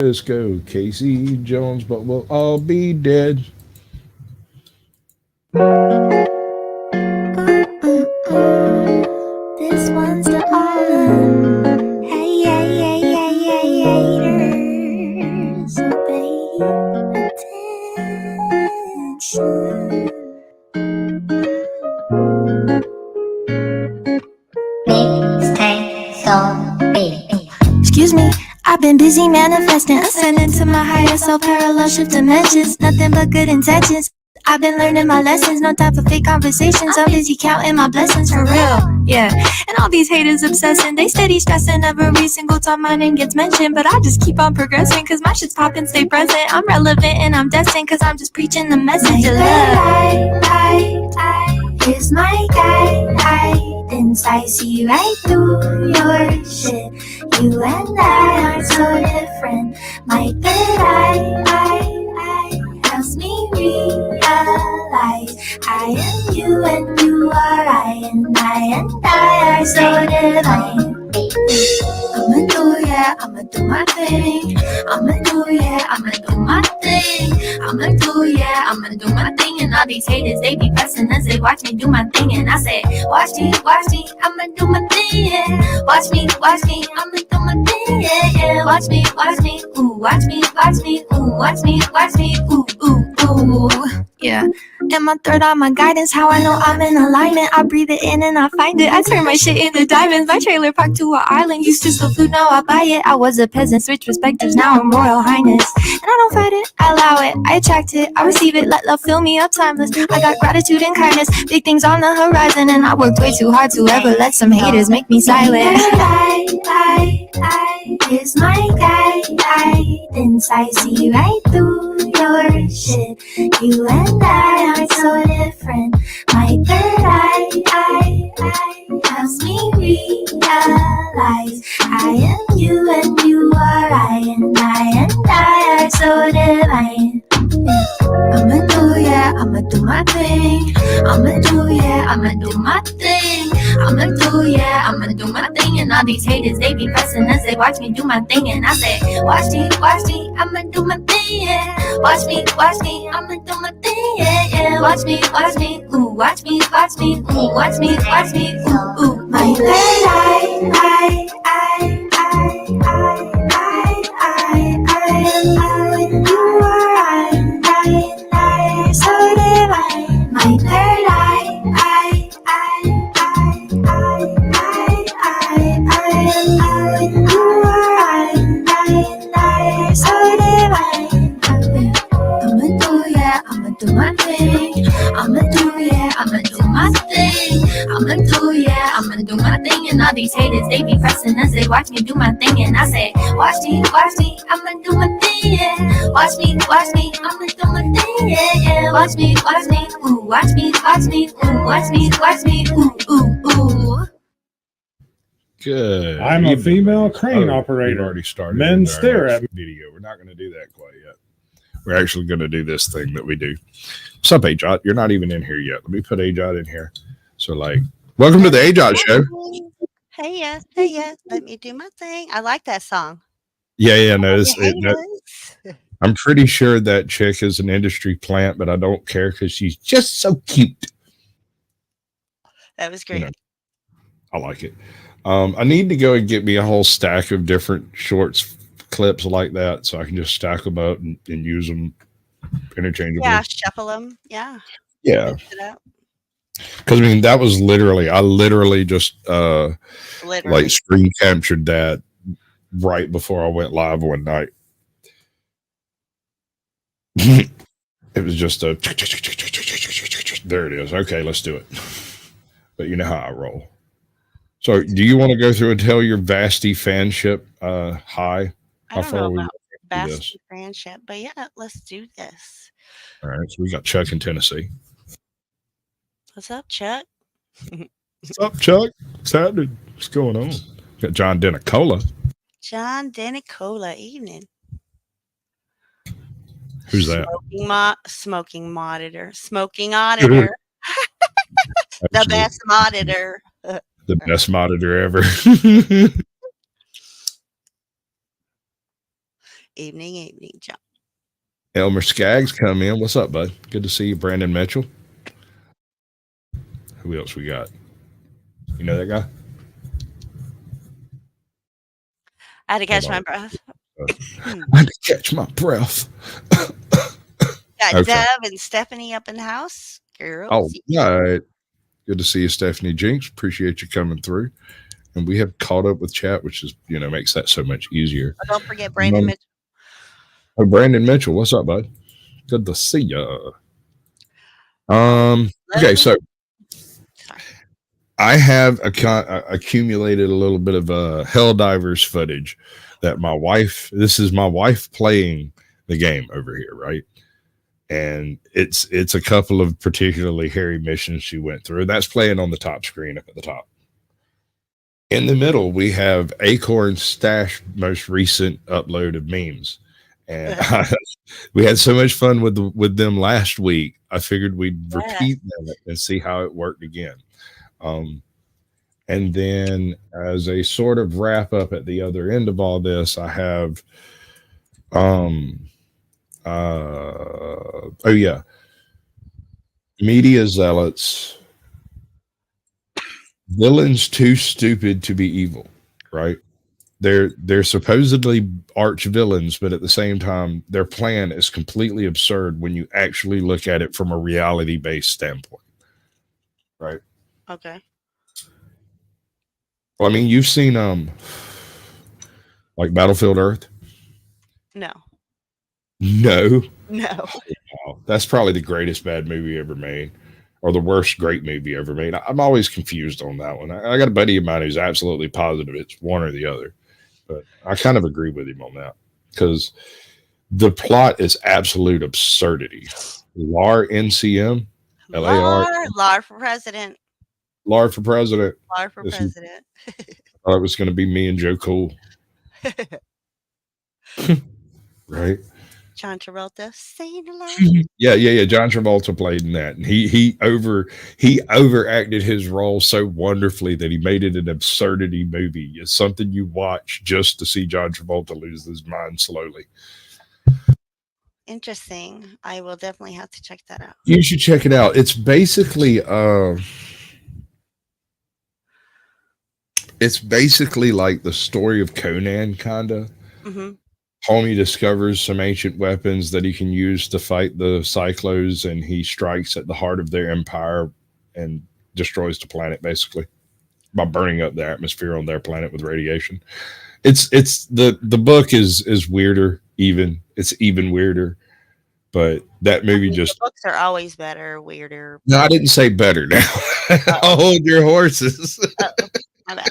Disco, Casey Jones, but we'll all be dead. This one's to all the haters, so pay attention. Excuse me, I've been busy manifesting, ascending to my higher self, parallel shift dimensions, nothing but good intentions. I've been learning my lessons, no time for fake conversations. I'm busy counting my blessings for real, yeah. And all these haters obsessing, they steady stressing every single time my name gets mentioned. But I just keep on progressing, cause my shit's poppin', stay present. I'm relevant and I'm destined, cause I'm just preaching the message of love. I is my guidance. I see right through your shit. You and I are so different. My third eye helps me realize I am you and you are I, and I are so divine. I'ma do, yeah, I'ma do my thing. I'ma do, yeah, I'ma do my thing. I'ma do, yeah, I'ma do my thing. And all these haters, they be pressing as they watch me do my thing. And I say, watch me, I'ma do my thing, yeah. Watch me, I'ma do my thing, yeah, yeah. Watch me, ooh, watch me, ooh, watch me, ooh, ooh, ooh. Yeah. And my third eye, my guidance, how I know I'm in alignment. I breathe it in and I find it. I turn my shit into diamonds. My trailer parked to an island. Used to sell food, now I buy it. I was a peasant, switch perspectives, now I'm royal highness. And I don't fight it, I allow it, I attract it, I receive it, let love fill me up timeless. I got gratitude and kindness, big things on the horizon. And I worked way too hard to ever let some haters make me silent. I is my guidance. I see right through your shit. You and I are so different. My third eye helps me realize I am you and you are I, and I are so divine. I'ma do, yeah, I'ma do my thing. I'ma do, yeah, I'ma do my thing. I'ma do, yeah, I'ma do my thing. And all these haters, they be pressing as they watch me do my thing. And I say, watch me, I'ma do my thing, yeah. Watch me, I'ma do my thing, yeah, yeah. Watch me, ooh, watch me, ooh, watch me, ooh, ooh. My third eye am you are I, so divine. My third eye am you are I, so divine. I'ma do, yeah, I'ma do my thing. I'ma do, yeah, I'ma do my thing. I'ma do, yeah, I'ma do my thing. And all these haters, they be pressing as they watch me do my thing. And I say, watch me, I'ma do my thing, yeah. Watch me, I'ma do my thing, yeah, yeah. Watch me, ooh, watch me, ooh, watch me, ooh, ooh, ooh. Good. I'm a female crane operator. We've already started. Men stare at me. Video. We're not going to do that quite yet. We're actually going to do this thing that we do. What's up, AJoT? You're not even in here yet. Let me put AJoT in here. So, welcome to the AJoT show. Hey, yes. Let me do my thing. I like that song. Yeah. No, I'm pretty sure that chick is an industry plant, but I don't care because she's just so cute. That was great. I like it. I need to go and get me a whole stack of different shorts clips like that so I can just stack them up and use them interchangeably. Yeah, shuffle them. Yeah. Yeah. Because that was I literally just screen captured that right before I went live one night. It was just a there it is. Okay, let's do it. But you know how I roll. So do you want to go through and tell your Vasty fanship hi? I don't know about Vasty fanship, but yeah, let's do this. All right, so we got Chuck in Tennessee. What's up, Chuck? What's up, Chuck? What's happening? What's going on? Got John Denicola. John Denicola, evening. Who's that? Smoking auditor. The best auditor. The best monitor ever. Evening, John. Elmer Skaggs come in. What's up, bud? Good to see you. Brandon Mitchell. Who else we got? You know that guy? I had to catch my breath. I had to catch my breath. Got Okay. Dev and Stephanie up in the house. Girls. Oh, right. Good to see you, Stephanie Jinks. Appreciate you coming through. And we have caught up with chat, which is, makes that so much easier. Oh, don't forget Brandon Mitchell. Oh, Brandon Mitchell. What's up, bud? Good to see you. Okay, so I have accumulated a little bit of Helldivers footage that this is my wife playing the game over here, right? And it's a couple of particularly hairy missions she went through. That's playing on the top screen up at the top. In the middle, we have AKORN's stash most recent upload of memes. And we had so much fun with them last week. I figured we'd repeat them and see how it worked again. And then as a sort of wrap up at the other end of all this, I have media zealots, villains too stupid to be evil, right? They're supposedly arch villains, but at the same time, their plan is completely absurd when you actually look at it from a reality-based standpoint, right? Okay. Well, I mean, you've seen like Battlefield Earth? No. No. No. Wow. That's probably the greatest bad movie ever made, or the worst great movie ever made. I'm always confused on that one. I got a buddy of mine who's absolutely positive it's one or the other, but I kind of agree with him on that because the plot is absolute absurdity. LAR NCM, LAR for president. LAR for president. LAR for president. I thought it was going to be me and Joe Cool. Right? John Travolta saying aloud. Yeah. John Travolta played in that, and he overacted his role so wonderfully that he made it an absurdity movie. It's something you watch just to see John Travolta lose his mind slowly. Interesting. I will definitely have to check that out. You should check it out. It's basically like the story of Conan, kinda. Mm-hmm. Homie discovers some ancient weapons that he can use to fight the Cyclos, and he strikes at the heart of their empire and destroys the planet basically by burning up the atmosphere on their planet with radiation. It's the book is weirder, it's even weirder, but that movie the books are always better, weirder. No, I didn't say better now. Hold your horses. I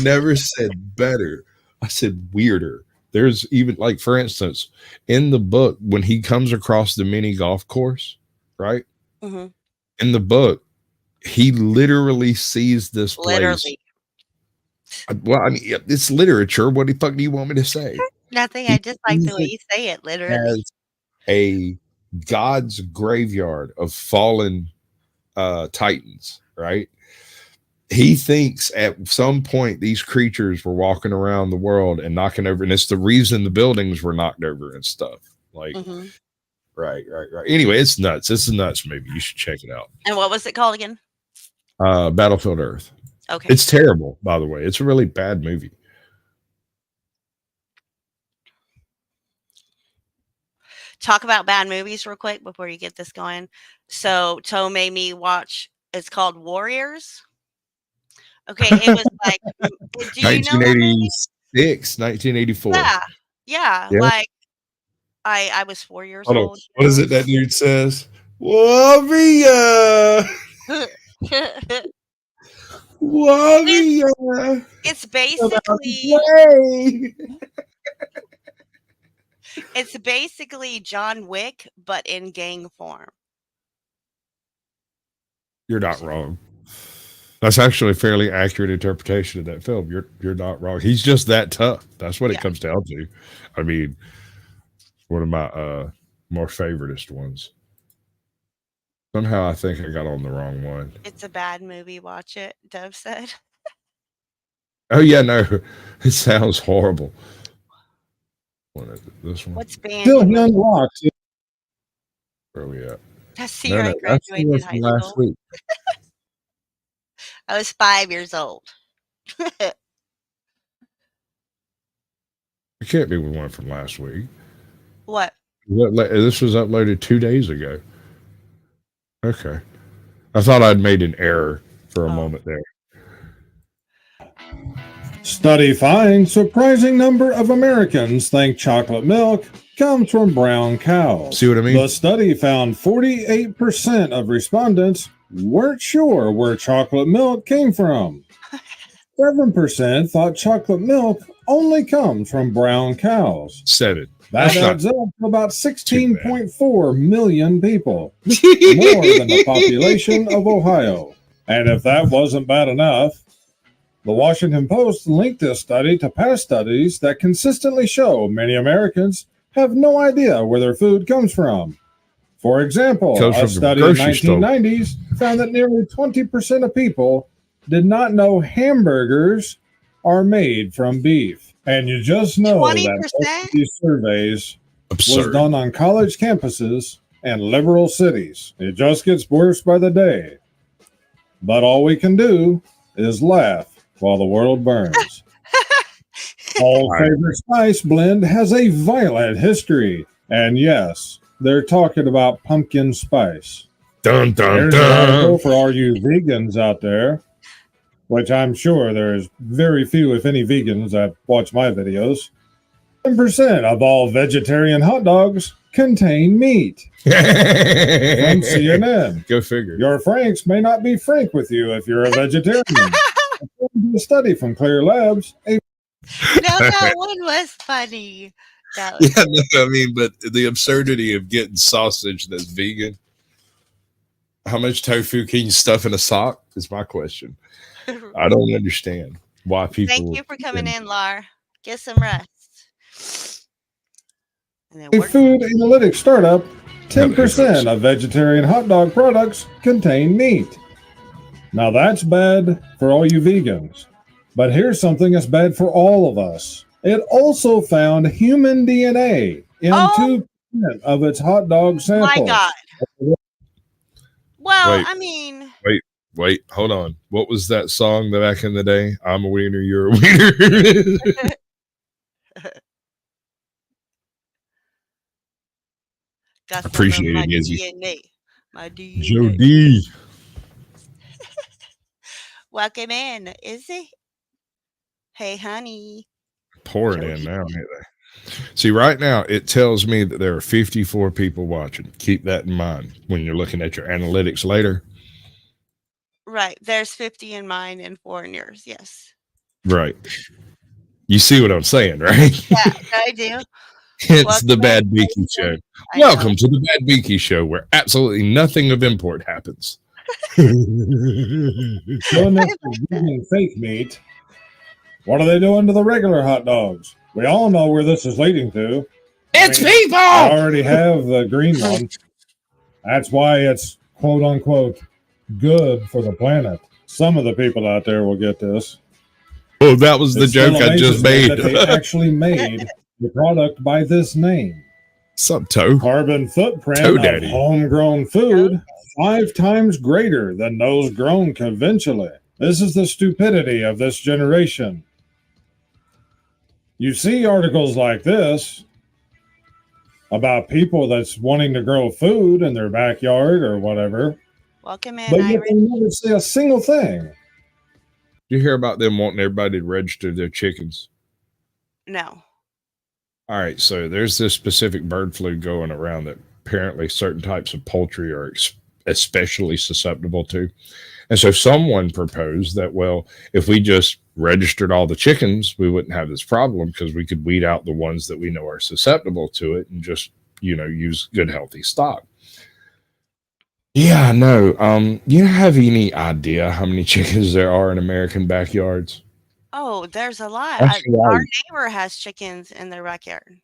never said better. I said weirder. There's even, like, for instance, in the book, when he comes across the mini golf course, right? Mm-hmm. In the book, he literally sees this place. Well, I mean, it's literature. What the fuck do you want me to say? Nothing. I just like the way you say it, literally. As a god's graveyard of fallen titans, right? He thinks at some point these creatures were walking around the world and knocking over, and it's the reason the buildings were knocked over and stuff. Like, right. Anyway, it's nuts. It's a nuts movie. You should check it out. And what was it called again? Battlefield Earth. Okay. It's terrible, by the way. It's a really bad movie. Talk about bad movies real quick before you get this going. So Toe made me watch. It's called Warriors. Okay, it was like, do you 1986, 1984. Yeah. Like, I was 4 years old. What is it that dude says? Warrior. Warrior. It's basically John Wick, but in gang form. You're not wrong. That's actually a fairly accurate interpretation of that film. You're not wrong. He's just that tough. That's what it comes down to. I mean, one of my more favoritist ones. Somehow I think I got on the wrong one. It's a bad movie. Watch it, Dove said. Oh, yeah, no. It sounds horrible. What is it? This one? What's banned? Still in young rocks. Where are we at? That's the No, year no, I that's the graduated one high from last school. week. I was 5 years old. It can't be the one from last week. What? This was uploaded 2 days ago. Okay. I thought I'd made an error for a moment there. Study finds surprising number of Americans think chocolate milk comes from brown cows. See what I mean? The study found 48% of respondents weren't sure where chocolate milk came from. 7% thought chocolate milk only comes from brown cows. 7. That That's adds not up to about 16.4 million people, more than the population of Ohio. And if that wasn't bad enough, the Washington Post linked this study to past studies that consistently show many Americans have no idea where their food comes from. For example, Comes a from the study in the grocery store. 1990s found that nearly 20% of people did not know hamburgers are made from beef. And you just know that 20%? most of these surveys was absurd. done on college campuses and liberal cities. It just gets worse by the day. But all we can do is laugh while the world burns. Paul's favorite spice blend has a violent history. And yes, they're talking about pumpkin spice. Dun, dun, Here's an article dun. for all you vegans out there, which I'm sure there's very few, if any, vegans that watch my videos. 10% of all vegetarian hot dogs contain meat. From CNN. Go figure. Your Franks may not be frank with you if you're a vegetarian. According to a study from Clear Labs, No, that one was funny. That was Yeah, no, I mean, but the absurdity of getting sausage that's vegan. How much tofu can you stuff in a sock? Is my question. I don't understand why people. Thank you for coming in, Lar. Get some rest. And then a work. food analytics startup, 10% of vegetarian hot dog products contain meat. Now that's bad for all you vegans. But here's something that's bad for all of us. It also found human DNA in 2% of its hot dog samples. My God. Well, Wait. I mean, Wait, hold on. What was that song that back in the day? I'm a wiener, you're a wiener. got some Appreciate of my it, Izzy. DNA. My DNA. Joe D. Welcome in, Izzy. Hey, honey. Pour it in now. Ain't they? See, right now, it tells me that there are 54 people watching. Keep that in mind when you're looking at your analytics later. Right. There's 50 in mine and 4 in yours. Yes. Right. You see what I'm saying, right? Yeah, I do. It's the BhaddBHinky Show. I Welcome know. to the BhaddBHinky Show, where absolutely nothing of import happens. Doing this is vegan fake meat. What are they doing to the regular hot dogs? We all know where this is leading to. It's people! I already have the green one. That's why it's quote unquote good for the planet. Some of the people out there will get this. Oh, that was the It still joke I just amazes me made. that they actually made the product by this name. Sup, Toe? Carbon footprint Toe of Daddy. homegrown food 5 times greater than those grown conventionally. This is the stupidity of this generation. You see articles like this about people that's wanting to grow food in their backyard or whatever, Welcome in, but yet Iris. they never say a single thing. Did you hear about them wanting everybody to register their chickens? No. All right, so there's this specific bird flu going around that apparently certain types of poultry are especially susceptible to. And so someone proposed that, well, if we just registered all the chickens, we wouldn't have this problem because we could weed out the ones that we know are susceptible to it and just, use good, healthy stock. Yeah, no. You have any idea how many chickens there are in American backyards? Oh, there's a lot. Ask Our Hawaii, neighbor has chickens in their backyard.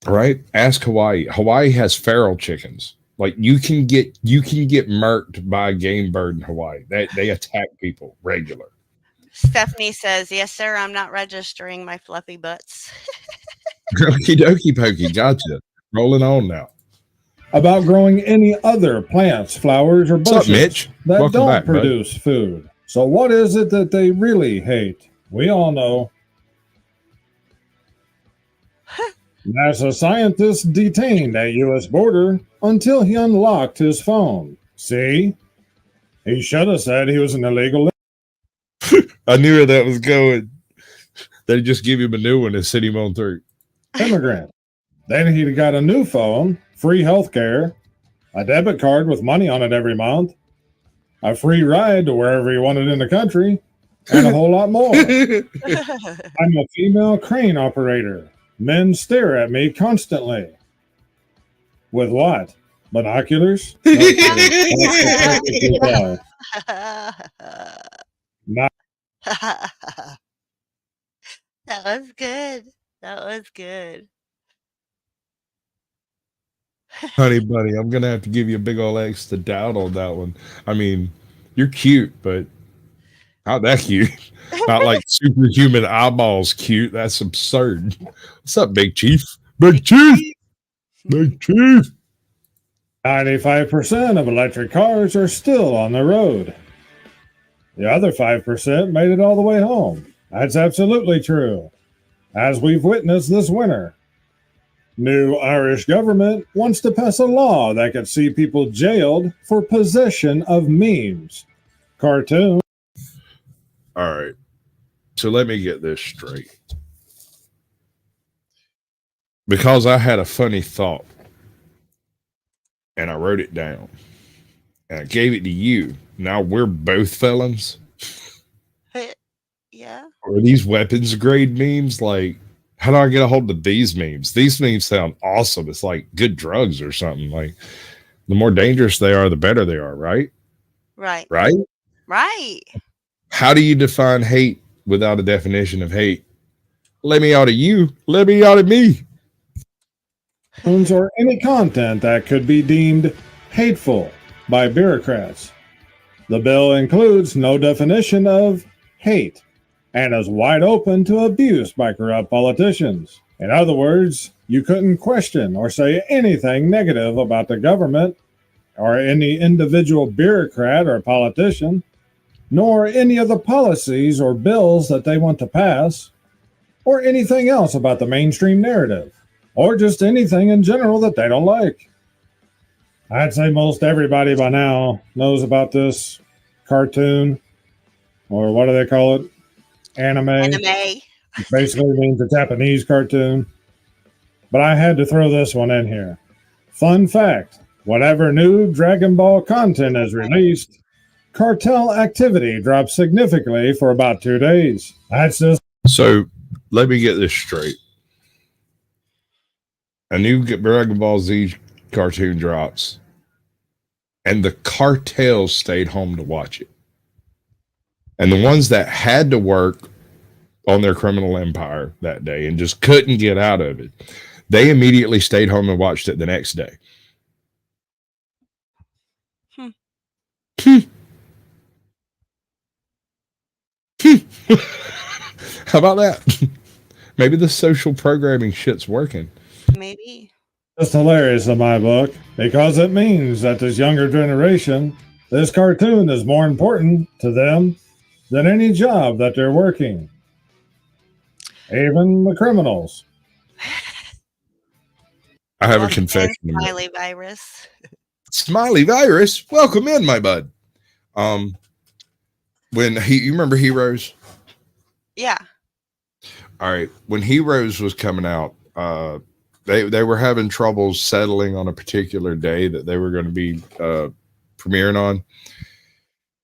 right? Ask Hawaii. Hawaii has feral chickens. Like you can get murked by a game bird in Hawaii. They attack people regular. Stephanie says, yes, sir, I'm not registering my fluffy butts. Okie dokie pokey. Gotcha. Rolling on now. About growing any other plants, flowers, or What's up, bushes Mitch? that Welcome don't back, bud. produce food. So what is it that they really hate? We all know. NASA scientist detained at U.S. border until he unlocked his phone. See? He should have said he was an illegal I knew where that was going. They just give him a new one and send him on through. immigrant. Then he got a new phone, free health care, a debit card with money on it every month, a free ride to wherever he wanted in the country, and a whole lot more. I'm a female crane operator. Men stare at me constantly. With what? Binoculars? No kidding. That's the perfect reply. Not That was good. That was good. Honey bunny, I'm gonna have to give you a big old X to doubt on that one. I mean, you're cute, but not that cute. Not like superhuman eyeballs cute. That's absurd. What's up, Big Chief? Big Chief! Big Chief! 95% of electric cars are still on the road. The other 5% made it all the way home. That's absolutely true, as we've witnessed this winter. New Irish government wants to pass a law that could see people jailed for possession of memes. Cartoons. All right. So let me get this straight. Because I had a funny thought and I wrote it down and I gave it to you. Now we're both felons. Yeah. Are these weapons grade memes? Like, how do I get a hold of these memes? These memes sound awesome. It's like good drugs or something. Like, the more dangerous they are, the better they are, right? Right. Right? Right. How do you define hate without a definition of hate? Let me out of you. Let me out of me. Or any content that could be deemed hateful by bureaucrats. The bill includes no definition of hate and is wide open to abuse by corrupt politicians. In other words, you couldn't question or say anything negative about the government or any individual bureaucrat or politician, nor any of the policies or bills that they want to pass, or anything else about the mainstream narrative, or just anything in general that they don't like. I'd say most everybody by now knows about this cartoon, or what do they call it? Anime. Anime. Basically means a Japanese cartoon. But I had to throw this one in here. Fun fact, whenever new Dragon Ball content is released, cartel activity drops significantly for about 2 days. That's just... So, let me get this straight. A new Dragon Ball Z cartoon drops, and the cartels stayed home to watch it. And the ones that had to work on their criminal empire that day and just couldn't get out of it, they immediately stayed home and watched it the next day. How about that? Maybe the social programming shit's working. Maybe. It's hilarious in my book because it means that this younger generation, this cartoon is more important to them than any job that they're working. Even the criminals. I have Once a confession again, to make. Smiley virus. Smiley virus, welcome in, my bud. You remember Heroes? Yeah. All right. When Heroes was coming out, they were having trouble settling on a particular day that they were going to be premiering on.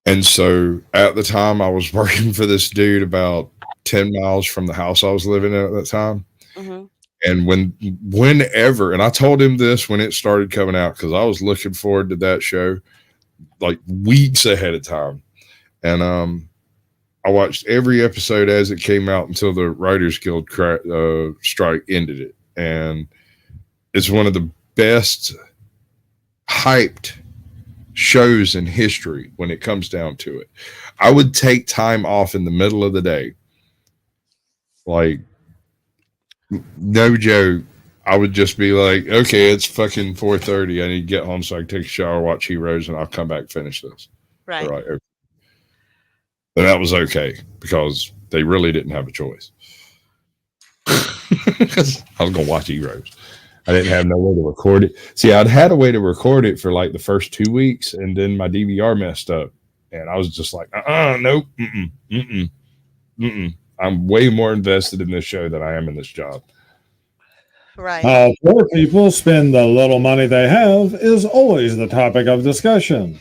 And so at the time I was working for this dude about 10 miles from the house I was living in at that time. Mm-hmm. And whenever, and I told him this when it started coming out, because I was looking forward to that show like weeks ahead of time. And I watched every episode as it came out until the Writers Guild strike ended it. And it's one of the best hyped shows in history when it comes down to it. I would take time off in the middle of the day, like No joke. I would just be like, okay, it's fucking 4:30. I need to get home so I can take a shower, watch Heroes, and I'll come back and finish this. Right. All right. Okay. And that was okay because they really didn't have a choice. I was gonna watch Heroes. I didn't have no way to record it. See, I'd had a way to record it for like the first 2 weeks, and then my DVR messed up, and I was just like, nope, I'm way more invested in this show than I am in this job. Right. How poor people spend the little money they have is always the topic of discussion.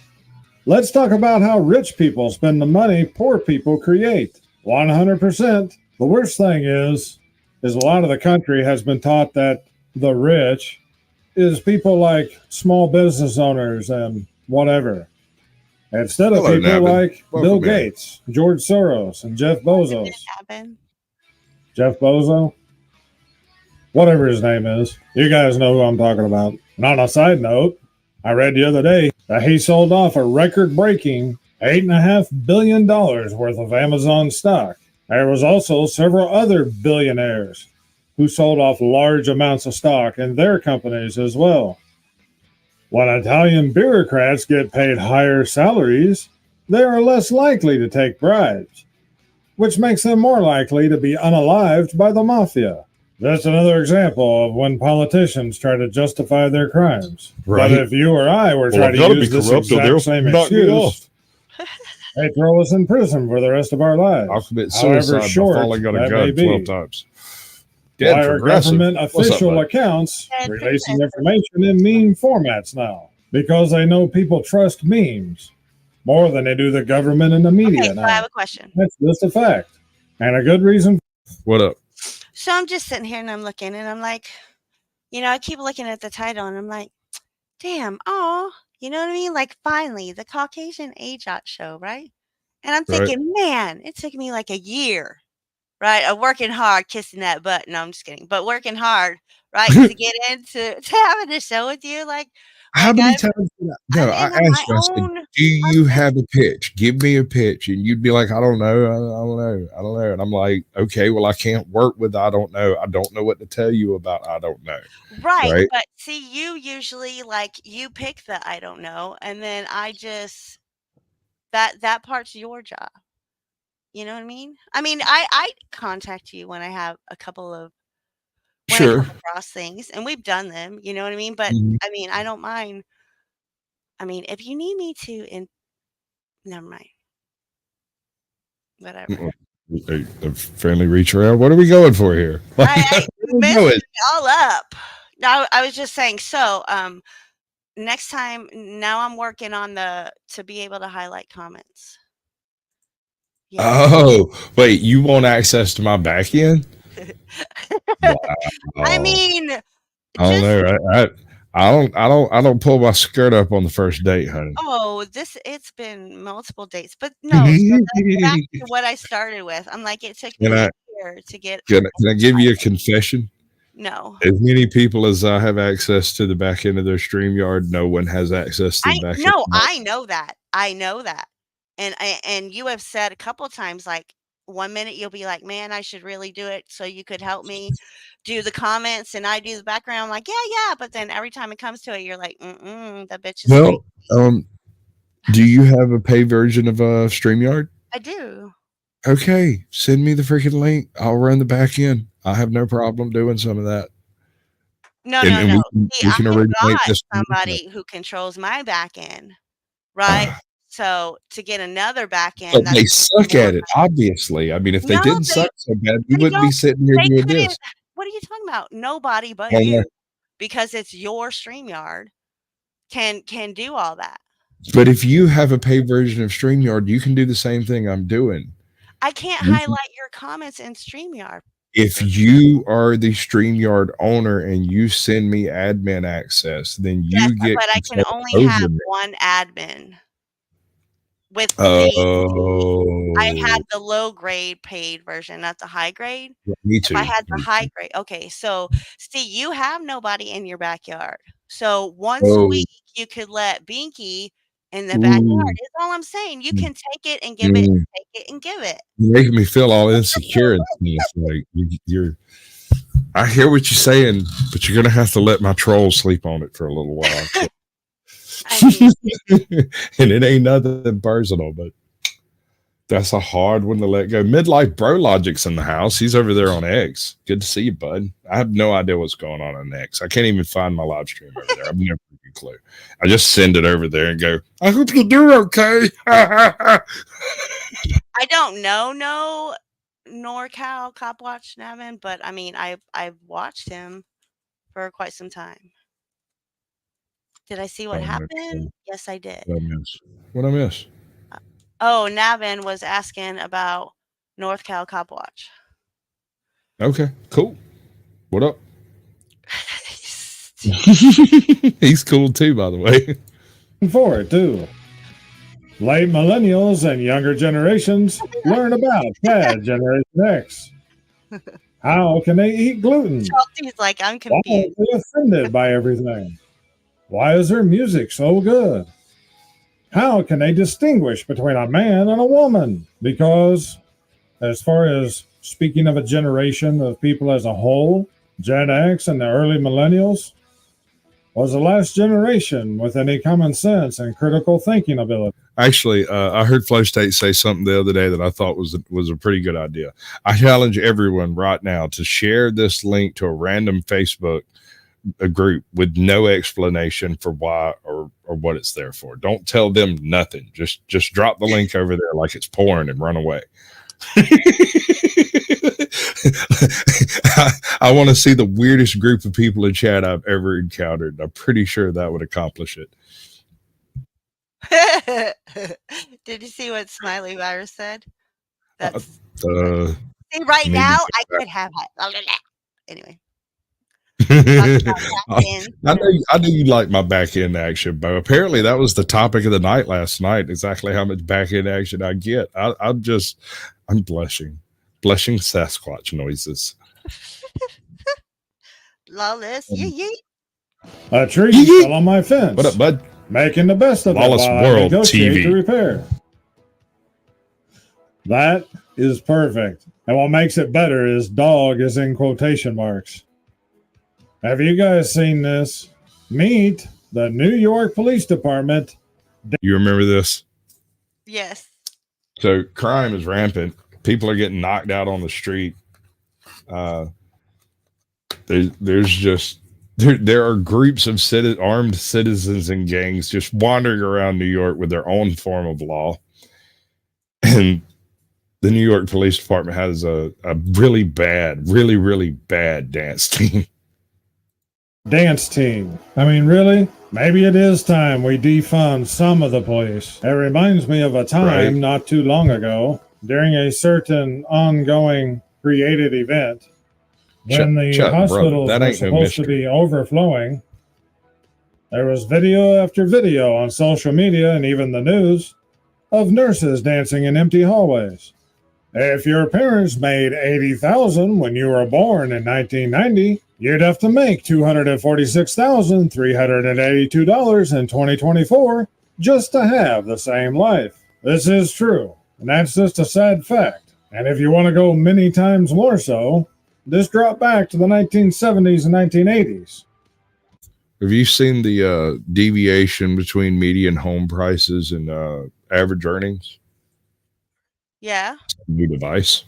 Let's talk about how rich people spend the money poor people create. 100%. The worst thing is a lot of the country has been taught that the rich is people like small business owners and whatever. Instead of people Navin. like Welcome Bill Gates, George Soros, and Jeff Bezos. Jeff Bezos? Whatever his name is. You guys know who I'm talking about. And on a side note, I read the other day that he sold off a record-breaking $8.5 billion worth of Amazon stock. There was also several other billionaires who sold off large amounts of stock in their companies as well. When Italian bureaucrats get paid higher salaries, they are less likely to take bribes, which makes them more likely to be unalived by the mafia. That's another example of when politicians try to justify their crimes. Right. But if you or I were trying to use this exact same excuse, they throw us in prison for the rest of our lives. I'll commit suicide by falling on a gun 12 times. Why are government official accounts releasing information in meme formats now? Because they know people trust memes more than they do the government and the media Okay, so now. I have a question. That's just a fact. And a good reason. What up? So I'm just sitting here and I'm looking and I'm like, I keep looking at the title and I'm like, damn, you know what I mean? Like finally, the Caucasian AJoT show, right? And I'm thinking, man, it took me like a year, right? Of working hard, kissing that butt. No, I'm just kidding. But working hard, right? To get into having a show with you. Like how many times? No, I asked you, I said, do you have a pitch? Give me a pitch. And you'd be like, I don't know. I don't know. And I'm like, okay, well, I can't work with I don't know. I don't know what to tell you about I don't know. Right. But see, you usually you pick the I don't know. And then I just, that part's your job. You know what I mean? I mean, I contact you when I have a couple of I come across things, and we've done them. You know what I mean? But I mean, I don't mind. I mean, if you need me to, never mind. Whatever. A friendly reach around. What are we going for here? You messed it all up. Now I was just saying. So, next time, now I'm working on to be able to highlight comments. Yeah. Oh, wait, you want access to my back end? Wow. I mean, I don't know. I don't pull my skirt up on the first date, honey. Oh, it's been multiple dates, but no. So back to what I started with. I'm like, it took me a year to get. Can I give you a confession? No. As many people as I have access to the back end of their StreamYard, no one has access to the back end. No, I know that. I know that. And you have said a couple times, like 1 minute you'll be like, man, I should really do it. So you could help me do the comments and I do the background. I'm like, yeah. But then every time it comes to it, you're like, that bitch is well, do you have a paid version of StreamYard? I do. Okay. Send me the freaking link. I'll run the back end. I have no problem doing some of that. No. See, I got somebody who controls my back end, right? So to get another back end, but they suck at it, obviously. I mean, if they didn't suck so bad, we wouldn't be sitting here doing this. What are you talking about? Nobody but you, because it's your StreamYard, can do all that. But if you have a paid version of StreamYard, you can do the same thing I'm doing. I can't highlight your comments in StreamYard. If you are the StreamYard owner and you send me admin access, then you get. But I can only have one admin. With I had the low grade paid version, not the high grade. Me too. If I had the high grade. Okay, so see, you have nobody in your backyard. So once a week you could let Binky in the backyard. Is all I'm saying. You can take it and give it, take it and give it. You're making me feel all insecure. Like you're I hear what you're saying, but you're going to have to let my troll sleep on it for a little while. I mean, And it ain't nothing personal, but that's a hard one to let go. Midlife Bro Logic's in the house. He's over there on X. Good to see you, bud. I have no idea what's going on X. I can't even find my live stream over there. I've never a clue. I just send it over there and go, I hope you do okay. I don't know no NorCal Cop Watch Navin, but I mean I've watched him for quite some time. Did I see what happened? Yes, I did. What I miss? Oh, Navin was asking about North Cal Cop Watch. Okay, cool. What up? He's cool too, by the way. For it too. Late millennials and younger generations learn about bad Generation X. How can they eat gluten? Chelsea's like, I'm Why are confused. they offended by everything? Why is their music so good? How can they distinguish between a man and a woman? Because as far as speaking of a generation of people as a whole, Gen X and the early millennials was the last generation with any common sense and critical thinking ability. Actually, I heard Flow State say something the other day that I thought was a pretty good idea. I challenge everyone right now to share this link to a random Facebook group with no explanation for why or what it's there for. Don't tell them nothing. Just drop the link over there like it's porn and run away. I want to see the weirdest group of people in chat I've ever encountered. I'm pretty sure that would accomplish it. Did you see what Smiley Virus said? That's See, right now I could have anyway. I know you like my back end action, Bo. Apparently that was the topic of the night last night. Exactly how much back end action I get. I'm blushing Sasquatch noises. Lawless, yee. A tree fell on my fence. What up, bud? Making the best of Lawless it while World I negotiate TV. the repair. That is perfect. And what makes it better is dog is in quotation marks. Have you guys seen this? Meet the New York Police Department. You remember this? Yes. So crime is rampant. People are getting knocked out on the street. There are groups of armed citizens and gangs just wandering around New York with their own form of law. And the New York Police Department has a really bad dance team. Dance team. I mean, really? Maybe it is time we defund some of the police. It reminds me of a time not too long ago during a certain ongoing created event when the hospitals were supposed to be overflowing. There was video after video on social media and even the news of nurses dancing in empty hallways. If your parents made $80,000 when you were born in 1990, you'd have to make $246,382 in 2024 just to have the same life. This is true, and that's just a sad fact. And if you want to go many times more so, just drop back to the 1970s and 1980s. Have you seen the deviation between median home prices and average earnings? Yeah. New device.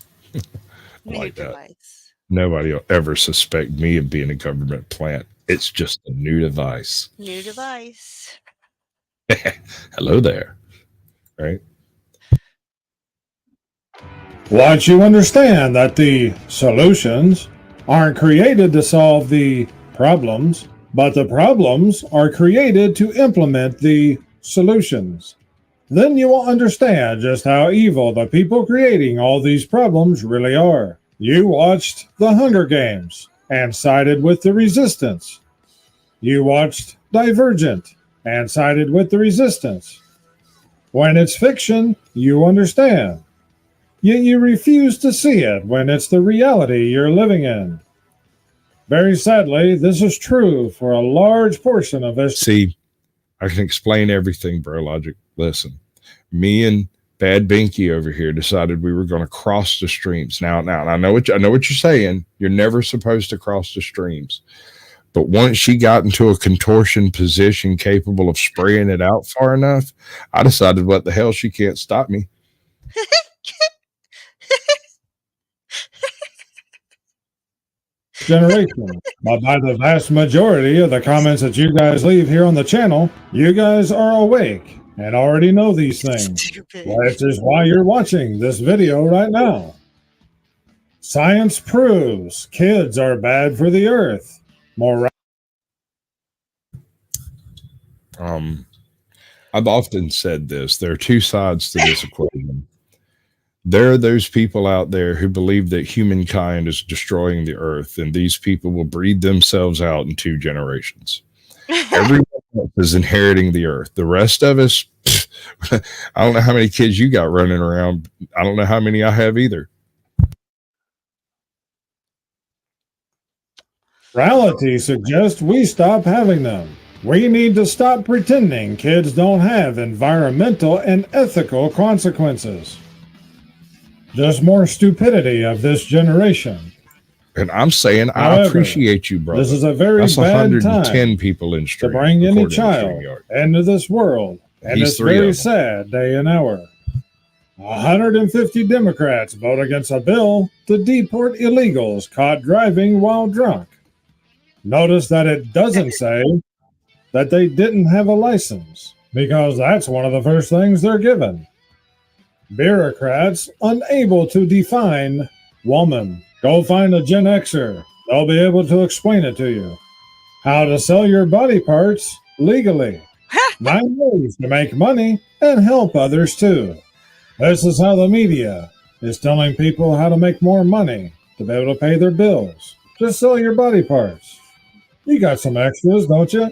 New like that. device. Nobody will ever suspect me of being a government plant. It's just a new device. New device. Hello there. Right? Once you understand that the solutions aren't created to solve the problems, but the problems are created to implement the solutions, then you will understand just how evil the people creating all these problems really are. You watched The Hunger Games and sided with the resistance. You watched Divergent and sided with the resistance. When it's fiction, you understand. Yet you refuse to see it when it's the reality you're living in. Very sadly, this is true for a large portion of us. See, I can explain everything, bro. Logic. Listen, me and BhaddBHinky over here decided we were going to cross the streams. Now, I know what you're saying. You're never supposed to cross the streams. But once she got into a contortion position capable of spraying it out far enough, I decided, what the hell, she can't stop me. Generation. But by the vast majority of the comments that you guys leave here on the channel, you guys are awake and already know these things, which is why you're watching this video right now. Science proves kids are bad for the earth. More. I've often said this. There are two sides to this equation. There are those people out there who believe that humankind is destroying the earth, and these people will breed themselves out in 2 generations. Everyone else is inheriting the earth. The rest of us, I don't know how many kids you got running around. I don't know how many I have either. Reality suggests we stop having them. We need to stop pretending kids don't have environmental and ethical consequences. Just more stupidity of this generation. And I'm saying, However, I appreciate you, brother. This is a very That's bad 110 time people in stream, to bring any according to child StreamYard. into this world, and He's it's 3 of very them. sad day and hour. 150 Democrats vote against a bill to deport illegals caught driving while drunk. Notice that it doesn't say that they didn't have a license, because that's one of the first things they're given. Bureaucrats unable to define woman. Go find a Gen Xer. They'll be able to explain it to you. How to sell your body parts legally. 9 ways to make money and help others too. This is how the media is telling people how to make more money to be able to pay their bills. Just sell your body parts. You got some extras, don't you?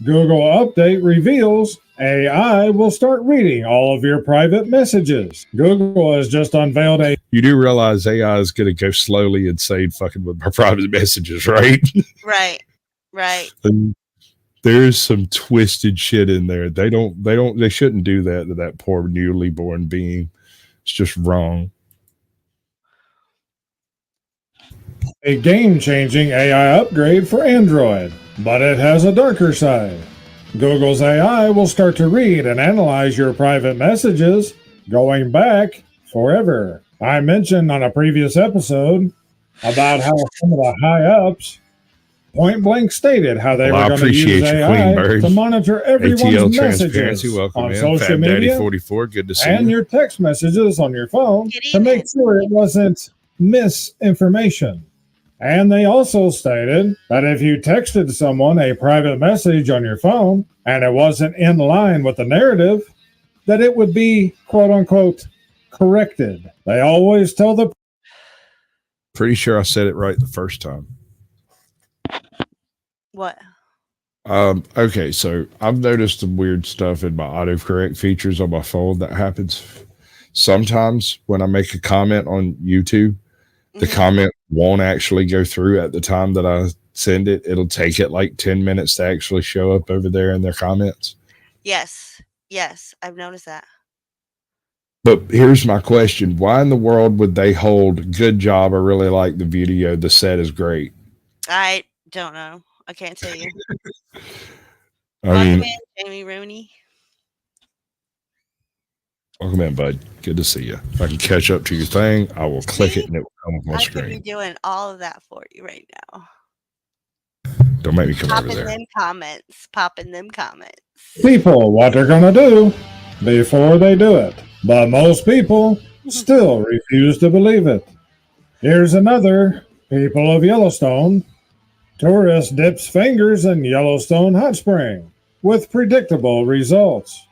Google update reveals AI will start reading all of your private messages. Google has just unveiled a... You do realize AI is going to go slowly insane fucking with my private messages, right? Right. And there's some twisted shit in there. They shouldn't do that to that poor newly born being. It's just wrong. A game-changing AI upgrade for Android, but it has a darker side. Google's AI will start to read and analyze your private messages going back forever. I mentioned on a previous episode about how some of the high-ups point blank stated how they were going to use AI to monitor everyone's messages on social media 44, good to see and you. your text messages on your phone to make sure it wasn't misinformation. And they also stated that if you texted someone a private message on your phone and it wasn't in line with the narrative, that it would be, quote unquote, corrected. They always tell the... Pretty sure I said it right the first time. What? Okay, so I've noticed some weird stuff in my autocorrect features on my phone that happens. Sometimes when I make a comment on YouTube, the comment won't actually go through at the time that I send it. It'll take it like 10 minutes to actually show up over there in their comments. Yes, I've noticed that. But here's my question. Why in the world would they hold good job? I really like the video. The set is great. I don't know. I can't tell you. I mean, Jamie Rooney. Welcome in, bud. Good to see you. If I can catch up to your thing, I will click it and it will come up on screen. I could be doing all of that for you right now. Don't make me come over there. Popping them comments. People what they're going to do before they do it. But most people still refuse to believe it. Here's another. People of Yellowstone. Tourist dips fingers in Yellowstone hot spring with predictable results.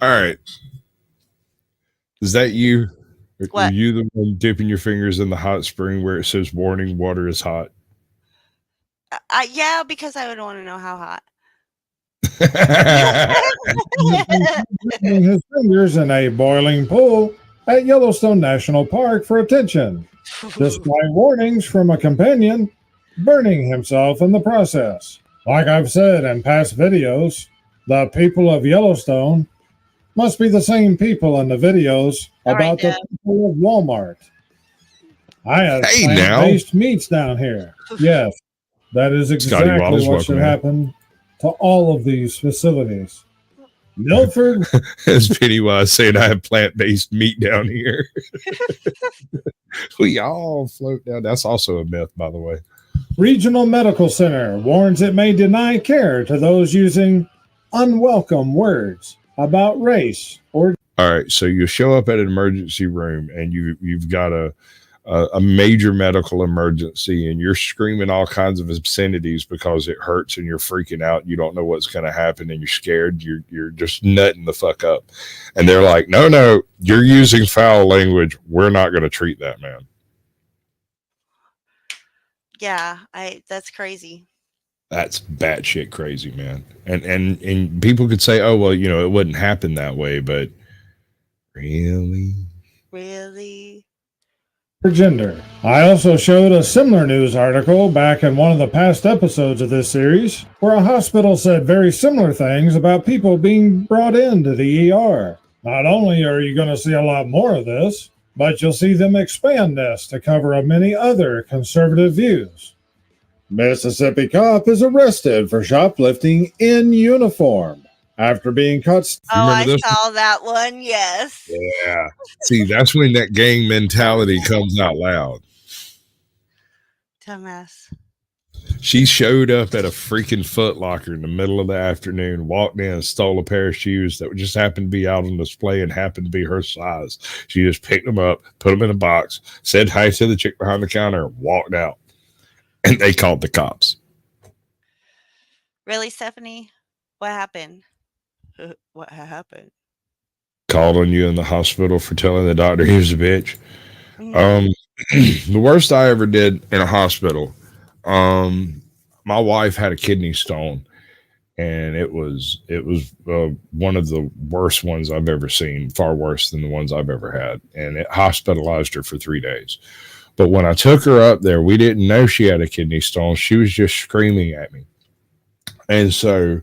All right. Is that you? What? Are you the one dipping your fingers in the hot spring where it says warning, water is hot? Yeah, because I would want to know how hot. His fingers in a boiling pool at Yellowstone National Park for attention, despite warnings from a companion, burning himself in the process. Like I've said in past videos, the people of Yellowstone Must be the same people in the videos All right, about the people of Walmart. I have Hey, plant-based meats down here. Yes, that is Scotty exactly Waddles, what should welcome in. happen to all of these facilities. Milford As Pennywise saying, I have plant-based meat down here. We all float down. That's also a myth, by the way. Regional Medical Center warns it may deny care to those using unwelcome words about race or. All right, so you show up at an emergency room and you've got a major medical emergency and you're screaming all kinds of obscenities because it hurts and you're freaking out. You don't know what's going to happen and you're scared. You're just nutting the fuck up. And they're like, no, you're using foul language. We're not going to treat that, man. Yeah, that's crazy. That's batshit crazy, man. And people could say, oh, well, it wouldn't happen that way, but really? Gender. I also showed a similar news article back in one of the past episodes of this series where a hospital said very similar things about people being brought into the ER. Not only are you going to see a lot more of this, but you'll see them expand this to cover many other conservative views. Mississippi cop is arrested for shoplifting in uniform after being caught. I saw that one. Yes. Yeah. See, that's when that gang mentality comes out loud. Dumbass. She showed up at a freaking Foot Locker in the middle of the afternoon, walked in and stole a pair of shoes that just happened to be out on display and happened to be her size. She just picked them up, put them in a box, said hi to the chick behind the counter, and walked out. And they called the cops. Really, Stephanie? What happened? What happened? Called on you in the hospital for telling the doctor he was a bitch. Mm-hmm. The worst I ever did in a hospital, my wife had a kidney stone, and it was one of the worst ones I've ever seen, far worse than the ones I've ever had, and it hospitalized her for 3 days. But when I took her up there, we didn't know she had a kidney stone. She was just screaming at me. And so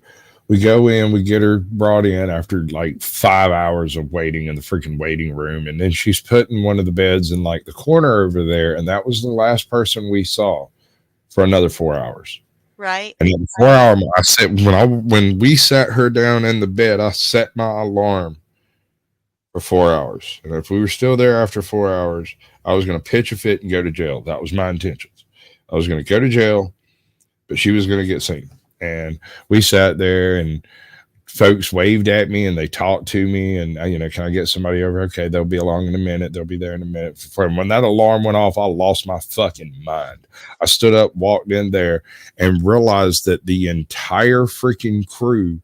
we go in, we get her brought in after like 5 hours of waiting in the freaking waiting room. And then she's put in one of the beds in like the corner over there. And that was the last person we saw for another 4 hours. Right. And then 4 hours, I said, when we sat her down in the bed, I set my alarm for 4 hours. And if we were still there after 4 hours, I was going to pitch a fit and go to jail. That was my intentions. I was going to go to jail, but she was going to get seen. And we sat there and folks waved at me and they talked to me and, can I get somebody over? Okay, they'll be along in a minute. They'll be there in a minute. From when that alarm went off, I lost my fucking mind. I stood up, walked in there, and realized that the entire freaking crew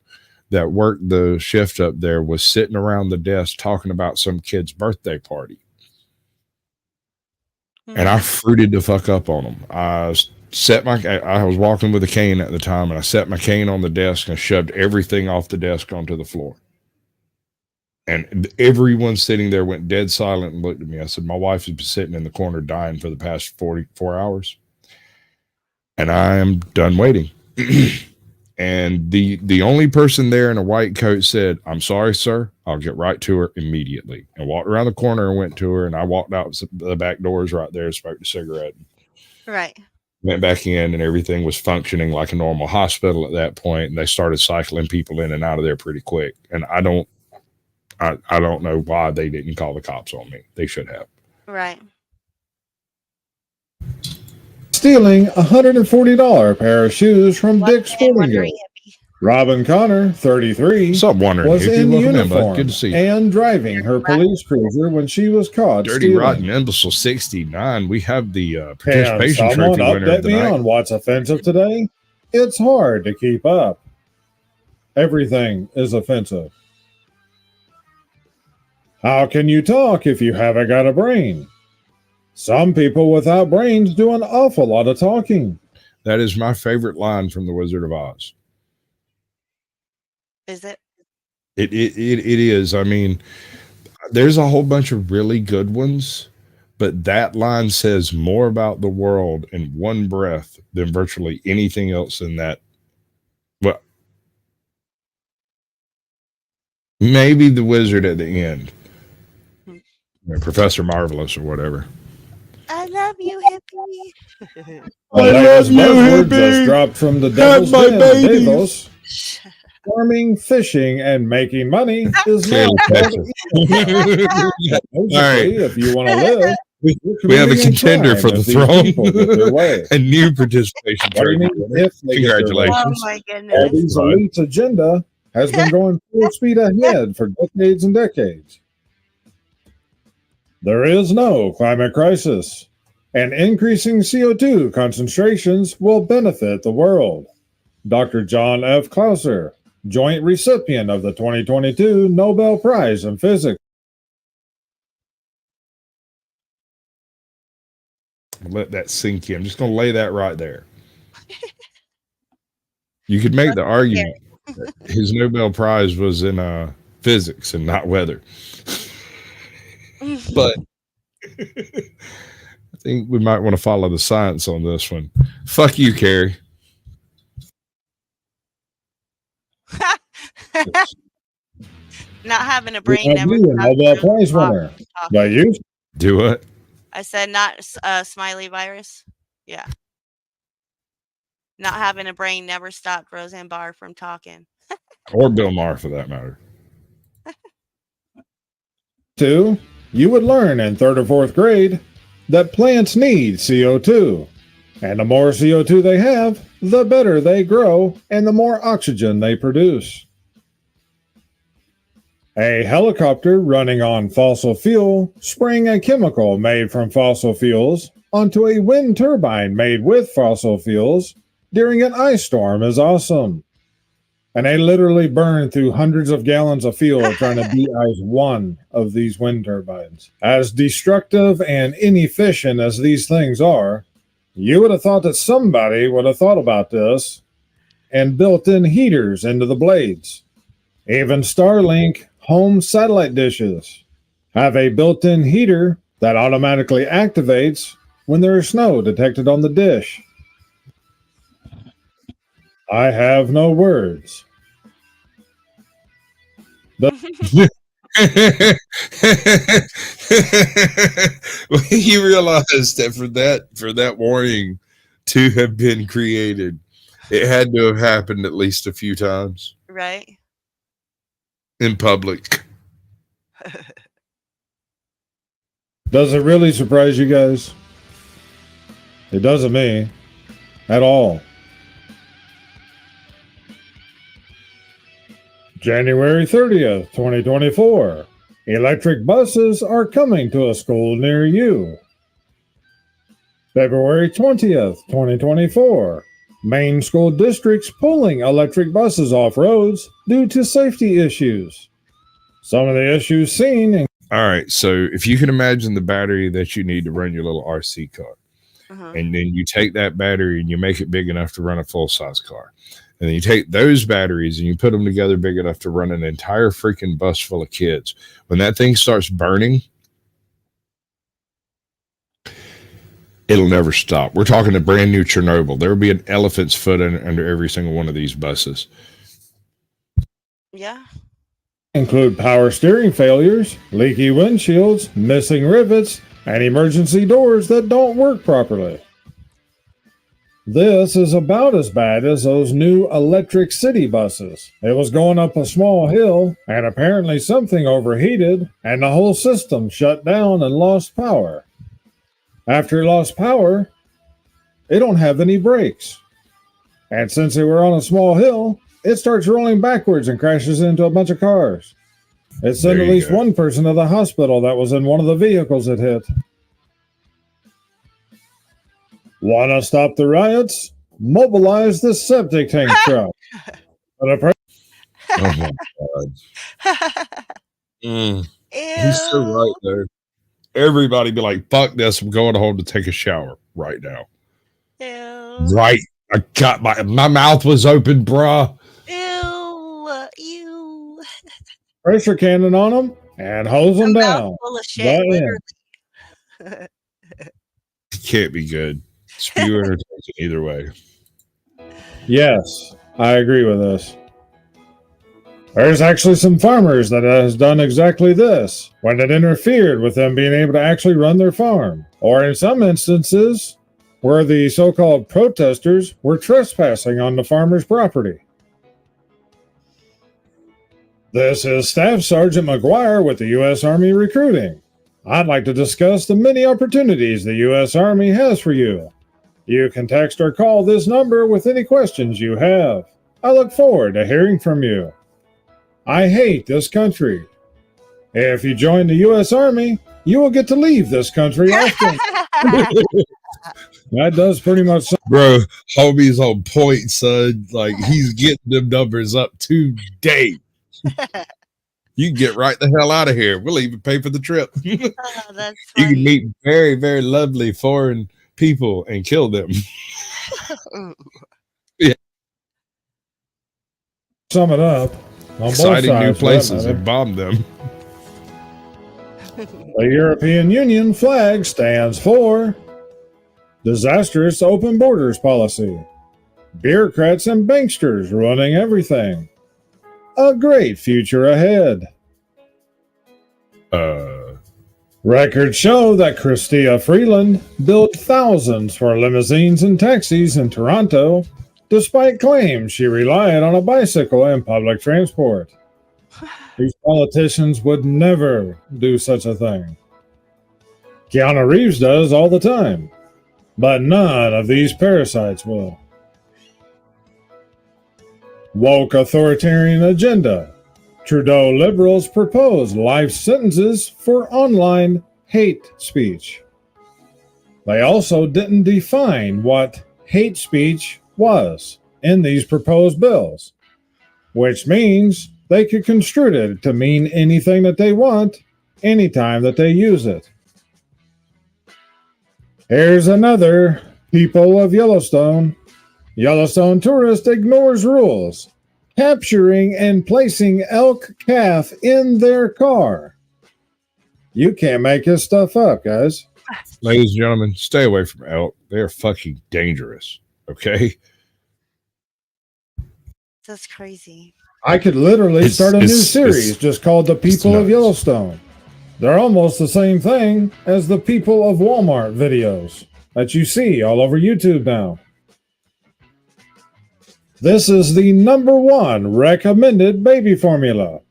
that worked the shift up there was sitting around the desk talking about some kid's birthday party. And I fruited the fuck up on them. I was walking with a cane at the time, and I set my cane on the desk and shoved everything off the desk onto the floor. And everyone sitting there went dead silent and looked at me. I said, my wife has been sitting in the corner dying for the past 44 hours. And I am done waiting. And the only person there in a white coat said, I'm sorry, sir. I'll get right to her immediately. And walked around the corner and went to her. And I walked out the back doors right there, smoked a cigarette. Right. Went back in and everything was functioning like a normal hospital at that point. And they started cycling people in and out of there pretty quick. And I don't know why they didn't call the cops on me. They should have. Right. Stealing $140 pair of shoes from Dick's Sporting Goods. Robin Connor, 33, What's up, Wondering was Hippie? in Welcome uniform in, bud. Good to see you. and driving her police cruiser when she was caught Dirty stealing. Rotten Imbecile 69. We have the Can participation someone trophy winner of update the me night. on what's offensive today? It's hard to keep up. Everything is offensive. How can you talk if you haven't got a brain? Some people without brains do an awful lot of talking. That is my favorite line from The Wizard of Oz. Is it? It is. I mean, there's a whole bunch of really good ones, but that line says more about the world in one breath than virtually anything else in that. Well, Maybe the wizard at the end. Hmm. Professor Marvelous or whatever. I love you, hippie. The latest buzzword just dropped from the devil's den, Davos. Farming, fishing, and making money is now called evil. Basically, if you want to live, we have a contender for the throne. A new participation. What do you mean if they get their way? Oh Congratulations. my All goodness. these elites' agenda has been going full speed ahead for decades and decades. There is no climate crisis, and increasing CO2 concentrations will benefit the world. Dr. John F. Clauser, joint recipient of the 2022 Nobel Prize in Physics. Let that sink in. I'm just going to lay that right there. You could make the argument that his Nobel Prize was in physics and not weather. But I think we might want to follow the science on this one. Fuck you, Carrie. Not having a brain never. You, Nobel Prize winner. But you? Do what? I said not smiley virus. Yeah. Not having a brain never stopped Roseanne Barr from talking. Or Bill Maher, for that matter. 2, you would learn in 3rd or 4th grade that plants need CO2. And the more CO2 they have, the better they grow and the more oxygen they produce. A helicopter running on fossil fuel spraying a chemical made from fossil fuels onto a wind turbine made with fossil fuels during an ice storm is awesome. And they literally burn through hundreds of gallons of fuel trying to de-ice one of these wind turbines. As destructive and inefficient as these things are, you would have thought that somebody would have thought about this and built in heaters into the blades. Even Starlink home satellite dishes have a built-in heater that automatically activates when there is snow detected on the dish. I have no words. You realize that for that warning to have been created, it had to have happened at least a few times. Right. In public. Does it really surprise you guys? It doesn't me at all. January 30th, 2024. Electric buses are coming to a school near you. February 20th, 2024. Maine school districts pulling electric buses off roads due to safety issues. Some of the issues seen in. All right, so if you can imagine the battery that you need to run your little RC car, and then you take that battery and you make it big enough to run a full-size car, and then you take those batteries and you put them together big enough to run an entire freaking bus full of kids. When that thing starts burning, it'll never stop. We're talking a brand new Chernobyl. There will be an elephant's foot under every single one of these buses. Yeah. Include power steering failures, leaky windshields, missing rivets, and emergency doors that don't work properly. This is about as bad as those new electric city buses. It was going up a small hill, and apparently something overheated, and the whole system shut down and lost power. After it lost power, it don't have any brakes. And since they were on a small hill, it starts rolling backwards and crashes into a bunch of cars. It sent at least one person to the hospital that was in one of the vehicles it hit. Want to stop the riots? Mobilize the septic tank truck. Oh my God. He's so right there. Everybody be like, fuck this, I'm going home to take a shower right now. Ew. Right. I got my mouth was open, bruh. Ew. Pressure cannon on them and hose them down. Full of shit, literally. It can't be good. Spew entertainment either way. Yes, I agree with this. There's actually some farmers that has done exactly this when it interfered with them being able to actually run their farm. Or in some instances, where the so-called protesters were trespassing on the farmer's property. This is Staff Sergeant McGuire with the U.S. Army Recruiting. I'd like to discuss the many opportunities the U.S. Army has for you. You can text or call this number with any questions you have. I look forward to hearing from you. I hate this country. If you join the U.S. Army, you will get to leave this country often. That does pretty much. Bro, homie's on point, son. Like, he's getting them numbers up today. You can get right the hell out of here. We'll even pay for the trip. Oh, that's You funny. can meet very, very lovely foreign people and kill them. Sum it up. On Exciting both new sides, places and bomb them. The European Union flag stands for disastrous open borders policy. Bureaucrats and banksters running everything. A great future ahead. Records show that Chrystia Freeland billed thousands for limousines and taxis in Toronto, despite claims she relied on a bicycle and public transport. These politicians would never do such a thing. Keanu Reeves does all the time, but none of these parasites will. Woke authoritarian agenda. Trudeau liberals propose life sentences for online hate speech. They also didn't define what hate speech was in these proposed bills, which means they could construe it to mean anything that they want, anytime that they use it. Here's another people of Yellowstone. Yellowstone tourist ignores rules, capturing and placing elk calf in their car. You can't make this stuff up, guys. Ladies and gentlemen, stay away from elk. They're fucking dangerous. Okay? That's crazy. I could literally start a new series just called The People of nuts. Yellowstone. They're almost the same thing as the People of Walmart videos that you see all over YouTube now. This is the #1 recommended baby formula.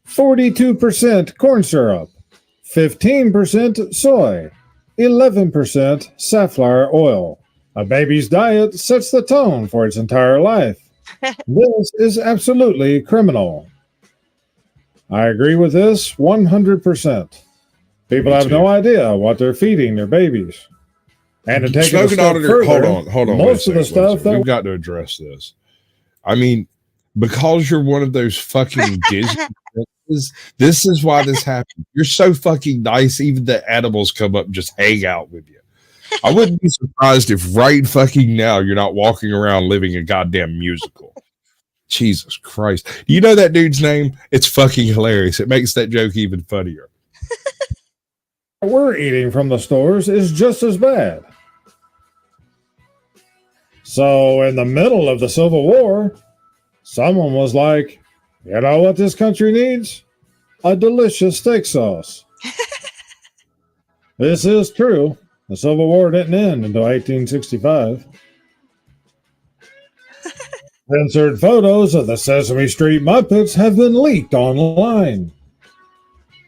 42% corn syrup, 15% soy, 11% safflower oil. A baby's diet sets the tone for its entire life. This is absolutely criminal. I agree with this 100%. People have no idea what they're feeding their babies. And to take it a Smoking step auditor, further, hold on. most of the stuff that we've got to address this. I mean, because you're one of those fucking Disney princesses, this is why this happened. You're so fucking nice, even the animals come up and just hang out with you. I wouldn't be surprised if right fucking now you're not walking around living a goddamn musical. Jesus Christ. You know that dude's name? It's fucking hilarious. It makes that joke even funnier. we're eating from the stores is just as bad. So in the middle of the Civil War, someone was like, you know what this country needs? A delicious steak sauce. This is true. The Civil War didn't end until 1865. Censored photos of the Sesame Street Muppets have been leaked online.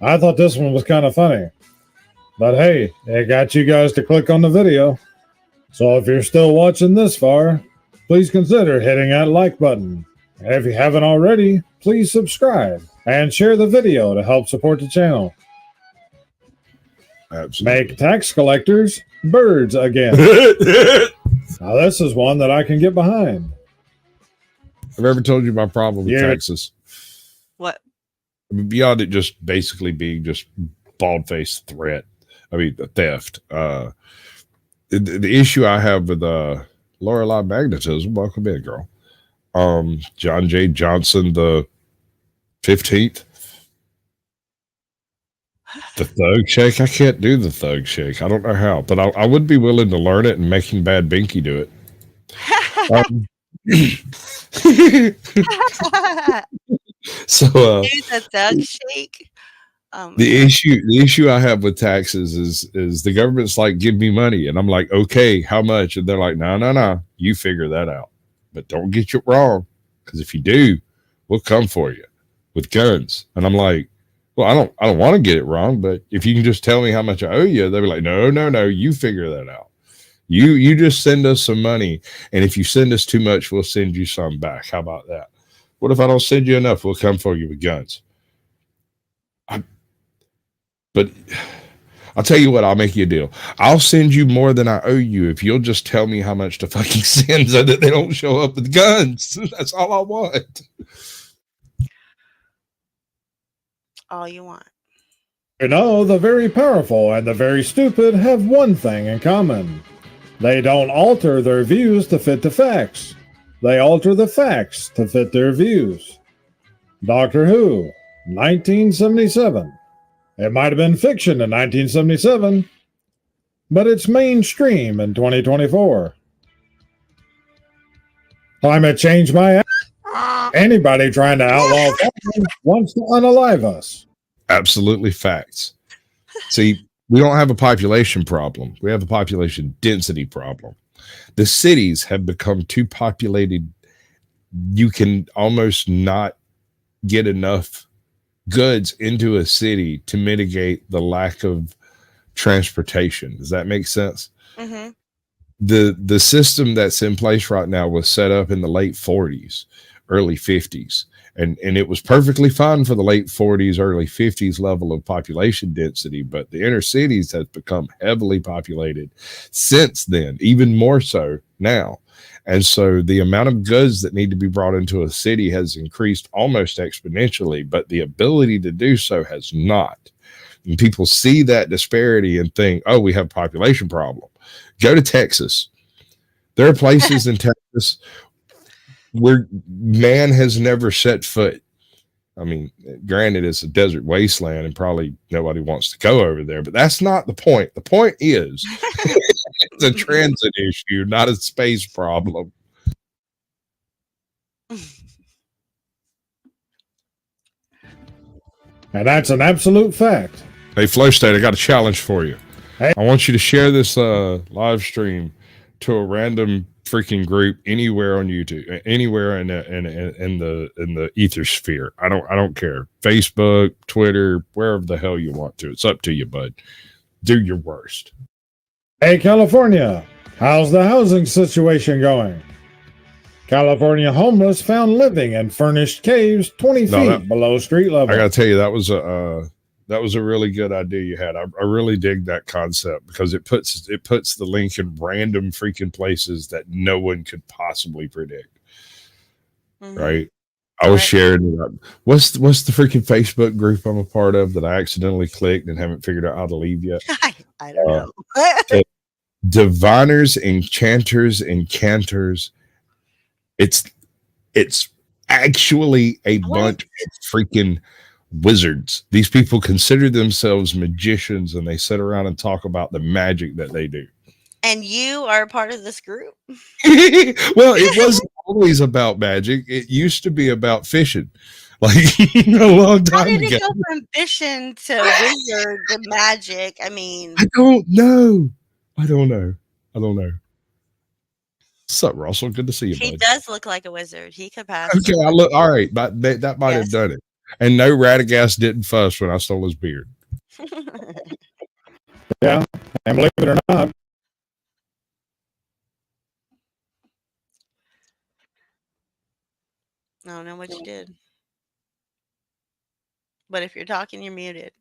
I thought this one was kind of funny. But hey, it got you guys to click on the video. So if you're still watching this far, please consider hitting that like button. And if you haven't already, please subscribe and share the video to help support the channel. Absolutely. Make tax collectors birds again. Now this is one that I can get behind. I've ever told you my problem with taxes. What? I mean, beyond it just basically being just bald-faced threat. I mean, the theft. The issue I have with Lorelei Magnetism, welcome in, girl. John J. Johnson, the 15th. The thug shake. I can't do the thug shake. I don't know how, but I would be willing to learn it and making BhaddBHinky do it. So Do the thug shake. Oh my the God. issue I have with taxes is the government's like, give me money, and I'm like, okay, how much? And they're like, no, you figure that out, but don't get it wrong, because if you do, we'll come for you with guns. And I'm like, well, I don't want to get it wrong, but if you can just tell me how much I owe you, they'll be like, no, you figure that out. You just send us some money, and if you send us too much, we'll send you some back. How about that? What if I don't send you enough? We'll come for you with guns. But I'll tell you what, I'll make you a deal. I'll send you more than I owe you if you'll just tell me how much to fucking send so that they don't show up with guns. That's all I want. All you want. You know, the very powerful and the very stupid have one thing in common. They don't alter their views to fit the facts. They alter the facts to fit their views. Doctor Who, 1977. It might have been fiction in 1977, but it's mainstream in 2024. Climate change my ass. Anybody trying to outlaw fashion wants to unalive us. Absolutely facts. See, we don't have a population problem. We have a population density problem. The cities have become too populated. You can almost not get enough goods into a city to mitigate the lack of transportation. Does that make sense? Mm-hmm. The system that's in place right now was set up in the late 40s, early 50s. And it was perfectly fine for the late 40s, early 50s level of population density, but the inner cities has become heavily populated since then, even more so now. And so the amount of goods that need to be brought into a city has increased almost exponentially, but the ability to do so has not. And people see that disparity and think, oh, we have a population problem. Go to Texas. There are places in Texas where man has never set foot. I mean, granted, it's a desert wasteland and probably nobody wants to go over there, but that's not the point. The point is it's a transit issue, not a space problem. And that's an absolute fact. Hey, Flow State, I got a challenge for you. Hey. I want you to share this live stream to a random freaking group anywhere on YouTube, anywhere in the ether sphere. I don't care. Facebook, Twitter, wherever the hell you want to. It's up to you, bud. Do your worst. Hey, California, how's the housing situation going? California homeless found living in furnished caves 20 feet below street level. I got to tell you, that was a really good idea you had. I really dig that concept because it puts the link in random freaking places that no one could possibly predict. Mm-hmm. Right? I was sharing what's the freaking Facebook group I'm a part of that I accidentally clicked and haven't figured out how to leave yet. I don't know. Diviners, enchanters, encanters. It's actually a bunch of freaking wizards. These people consider themselves magicians and they sit around and talk about the magic that they do. And you are part of this group? Well, it wasn't always about magic. It used to be about fishing. Like a long time ago. How did it go from fishing to wizard to magic? I mean, I don't know. What's up, Russell? Good to see you, He bud. does look like a wizard. He could pass. Okay, I look all right, but that might have done it. And no Radagast didn't fuss when I stole his beard. Yeah, and believe it or not, I don't know what you did. But if you're talking, you're muted.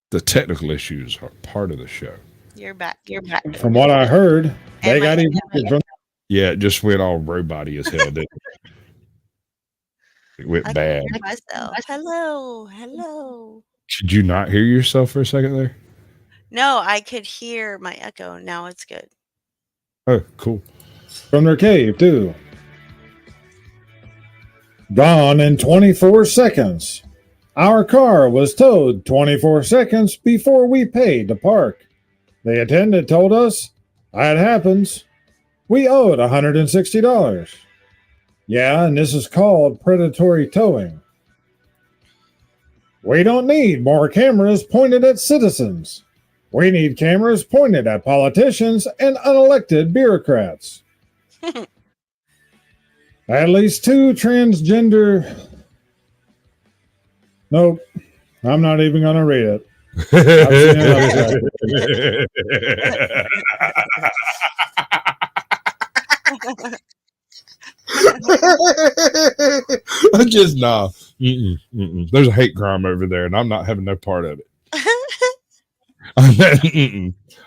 The technical issues are part of the show. You're back. From what I heard, they got evicted from. Yeah, it just went all robot-y as hell, didn't it? It went bad. Hello. Did you not hear yourself for a second there? No, I could hear my echo. Now it's good. Oh, cool. From their cave, too. Gone in 24 seconds. Our car was towed 24 seconds before we paid to park. The attendant told us, that happens. We owed $160. Yeah, and this is called predatory towing. We don't need more cameras pointed at citizens. We need cameras pointed at politicians and unelected bureaucrats. At least 2 transgender... Nope, I'm not even going to read it. I just nah. There's a hate crime over there, and I'm not having no part of it.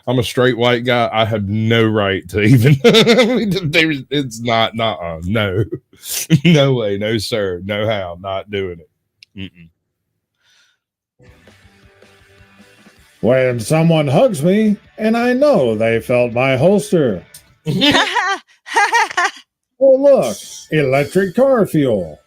I'm a straight white guy. I have no right to even. It's not. No, no way, no sir, no how. Not doing it. When someone hugs me, and I know they felt my holster. Oh, look, electric car fuel.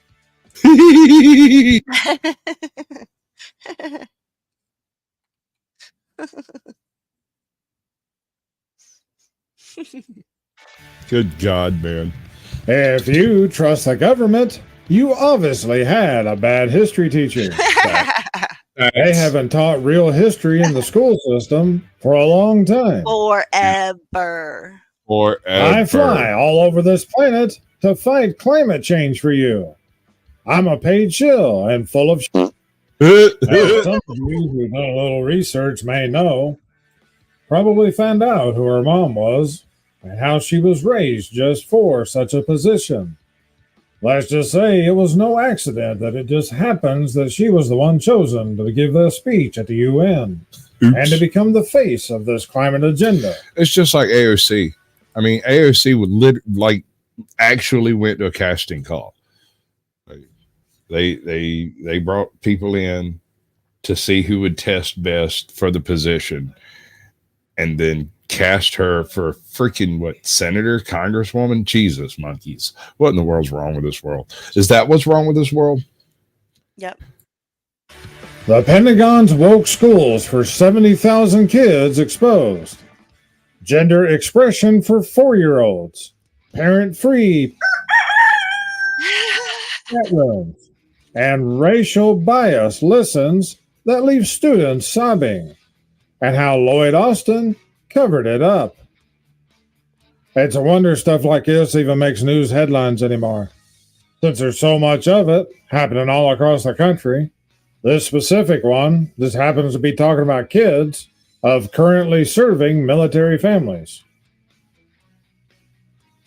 Good God, man. If you trust the government, you obviously had a bad history teacher. They haven't taught real history in the school system for a long time. Forever. I fly all over this planet to fight climate change for you. I'm a paid shill and full of shit. Some of you who've done a little research may know, probably found out who her mom was and how she was raised just for such a position. Let's just say it was no accident that it just happens that she was the one chosen to give the speech at the UN and to become the face of this climate agenda. It's just like AOC. I mean, AOC would actually went to a casting call. They brought people in to see who would test best for the position, and then cast her for freaking senator, congresswoman. Jesus monkeys! What in the world's wrong with this world? Is that what's wrong with this world? Yep. The Pentagon's woke schools for 70,000 kids exposed. Gender expression for 4-year-olds. Parent-free chat rooms. And racial bias listens that leave students sobbing. And how Lloyd Austin covered it up. It's a wonder stuff like this even makes news headlines anymore. Since there's so much of it happening all across the country, this specific one just happens to be talking about kids of currently serving military families.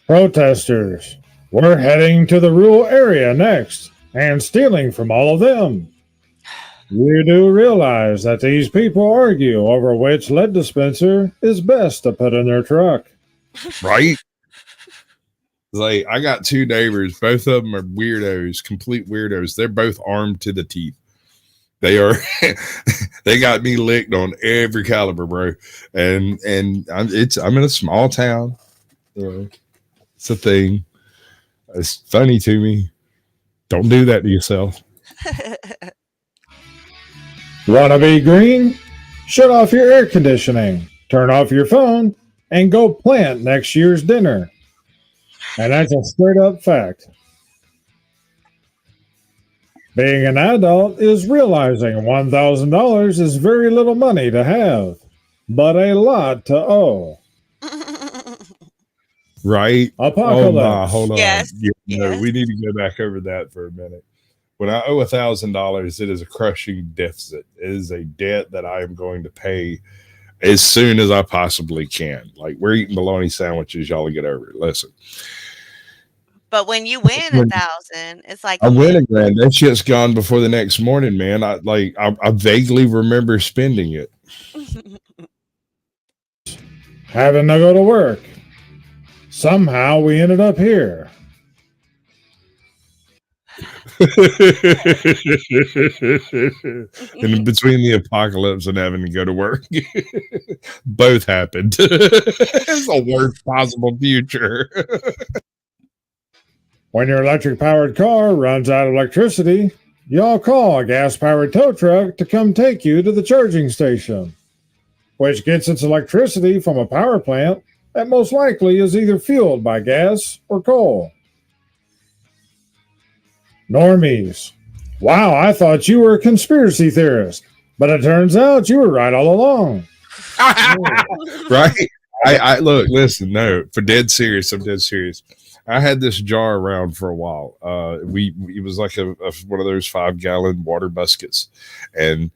Protesters, we're heading to the rural area next and stealing from all of them. You do realize that these people argue over which lead dispenser is best to put in their truck. Right? Like, I got 2 neighbors. Both of them are weirdos, complete weirdos. They're both armed to the teeth. They are. They got me licked on every caliber, bro. And I'm in a small town. It's a thing. It's funny to me. Don't do that to yourself. Wanna be green? Shut off your air conditioning, turn off your phone, and go plant next year's dinner. And that's a straight up fact. Being an adult is realizing $1,000 is very little money to have, but a lot to owe. Right? Apocalypse. Oh my, hold on. Yes. No, we need to go back over that for a minute. When I owe $1,000, it is a crushing deficit. It is a debt that I am going to pay as soon as I possibly can. Like, we're eating bologna sandwiches. Y'all get over it. Listen. But when you win 1,000, it's like I win $1,000. That shit's gone before the next morning, man. I vaguely remember spending it. Having to go to work. Somehow we ended up here. And between the apocalypse and having to go to work, both happened. It's the worst possible future. When your electric powered car runs out of electricity, y'all call a gas-powered tow truck to come take you to the charging station, which gets its electricity from a power plant that most likely is either fueled by gas or coal. Normies. Wow, I thought you were a conspiracy theorist, but it turns out you were right all along. Right? I look, listen, no, for dead serious, I'm dead serious. I had this jar around for a while. It was like a one of those 5-gallon water buskets, and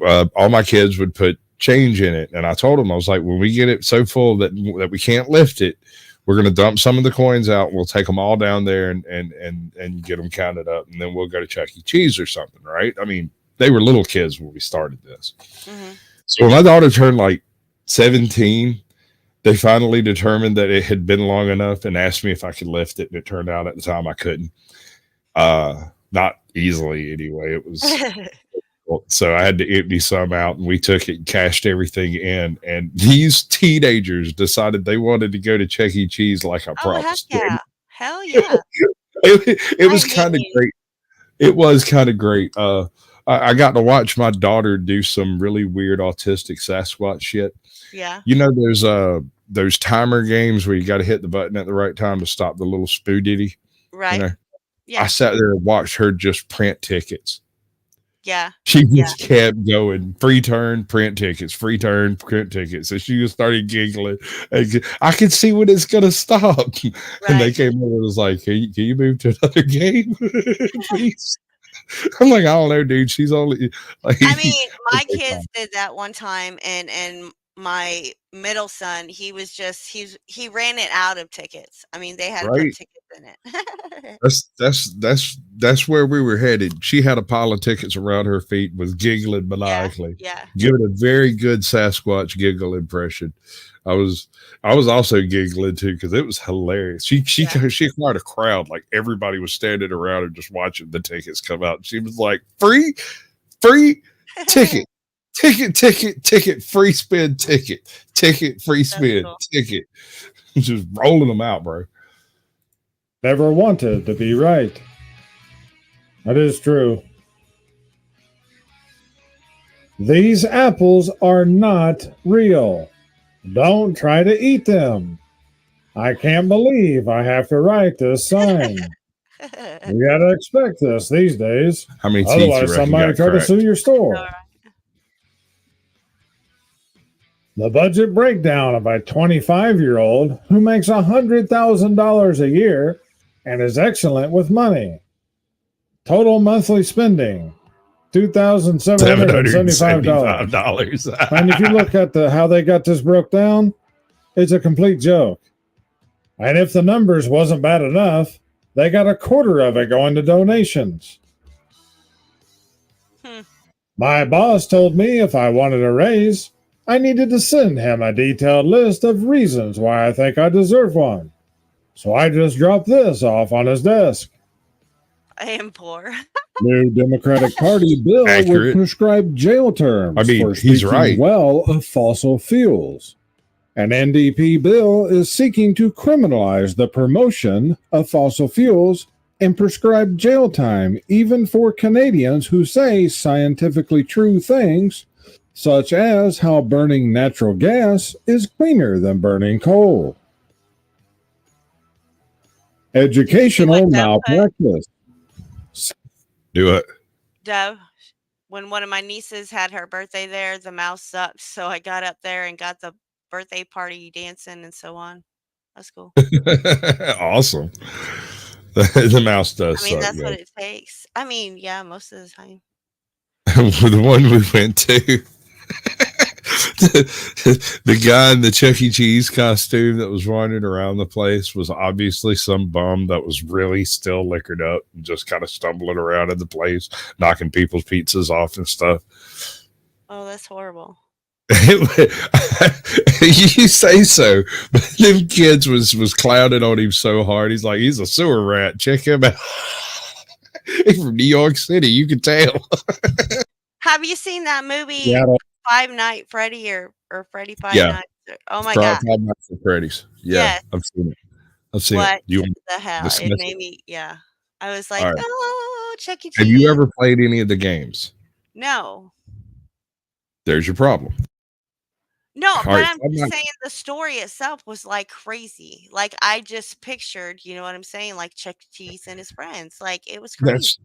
all my kids would put change in it. And I told them, I was like, when we get it so full that we can't lift it, we're going to dump some of the coins out. And we'll take them all down there and get them counted up, and then we'll go to Chuck E. Cheese or something, right? I mean, they were little kids when we started this. Mm-hmm. So when my daughter turned like 17, they finally determined that it had been long enough and asked me if I could lift it. And it turned out at the time I couldn't. Not easily anyway. It was so I had to empty some out, and we took it and cashed everything in. And these teenagers decided they wanted to go to Chuck E. Cheese like I promised. Heck yeah. Hell yeah. It was kind of great. It was kind of great. I got to watch my daughter do some really weird autistic Sasquatch shit. Yeah. You know, there's those timer games where you got to hit the button at the right time to stop the little spoodity. Right. You know? Yeah. I sat there and watched her just print tickets. Yeah. She just kept going. Free turn, print tickets. Free turn, print tickets. And she just started giggling. I can see when it's going to stop. Right. And they came over and was like, can you move to another game? Please. I'm like, I don't know, dude. She's only like. I mean, my kids did that one time, and my middle son, he ran it out of tickets. I mean, they had to put tickets in it. That's where we were headed. She had a pile of tickets around her feet, was giggling maniacally. Yeah. Giving a very good Sasquatch giggle impression. I was also giggling too because it was hilarious. She acquired a crowd, like everybody was standing around her just watching the tickets come out. She was like, free ticket, ticket, free spin ticket, free spin ticket. Just rolling them out, bro. Never wanted to be right. That is true. These apples are not real. Don't try to eat them. I can't believe I have to write this sign. You gotta expect this these days. How many teeth? Otherwise, somebody try to sue your store. Right. The budget breakdown of a 25-year-old who makes $100,000 a year and is excellent with money. Total monthly spending. $2,775. And if you look at how they got this broke down, it's a complete joke. And if the numbers wasn't bad enough, they got a quarter of it going to donations. My boss told me if I wanted a raise, I needed to send him a detailed list of reasons why I think I deserve one. So I just dropped this off on his desk. I am poor. New Democratic Party bill would prescribe jail terms for speaking well of fossil fuels. An NDP bill is seeking to criminalize the promotion of fossil fuels and prescribe jail time even for Canadians who say scientifically true things, such as how burning natural gas is cleaner than burning coal. Educational malpractice. Do it. Dove, when one of my nieces had her birthday there, the mouse sucked. So I got up there and got the birthday party dancing and so on. That's cool. Awesome. The mouse does I mean, suck. that's what it takes. I mean, yeah, most of the time. The one we went to. The guy in the Chuck E. Cheese costume that was running around the place was obviously some bum that was really still liquored up and just kind of stumbling around in the place, knocking people's pizzas off and stuff. Oh, that's horrible. You say so, but them kids was clowning on him so hard. He's like, he's a sewer rat. Check him out. He's from New York City. You can tell. Have you seen that movie? Yeah. Five Night Freddy or Freddy Five Nights? Oh my God. Five Nights at Freddy's. Yeah, yes. I've seen it. What the hell? It made me, I was like, oh Chuck E. Cheese. Have you ever played any of the games? No. There's your problem. No, All but right, I'm just saying the story itself was like crazy. Like I just pictured, you know what I'm saying? Like Chuck E. Cheese and his friends. Like it was crazy.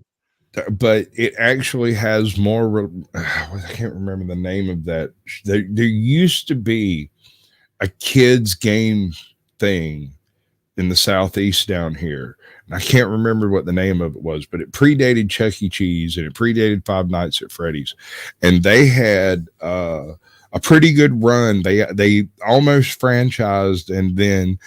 But it actually has more. I can't remember the name of that. There used to be a kids game thing in the Southeast down here. And I can't remember what the name of it was, but it predated Chuck E. Cheese and it predated Five Nights at Freddy's. And they had a pretty good run. They almost franchised, and then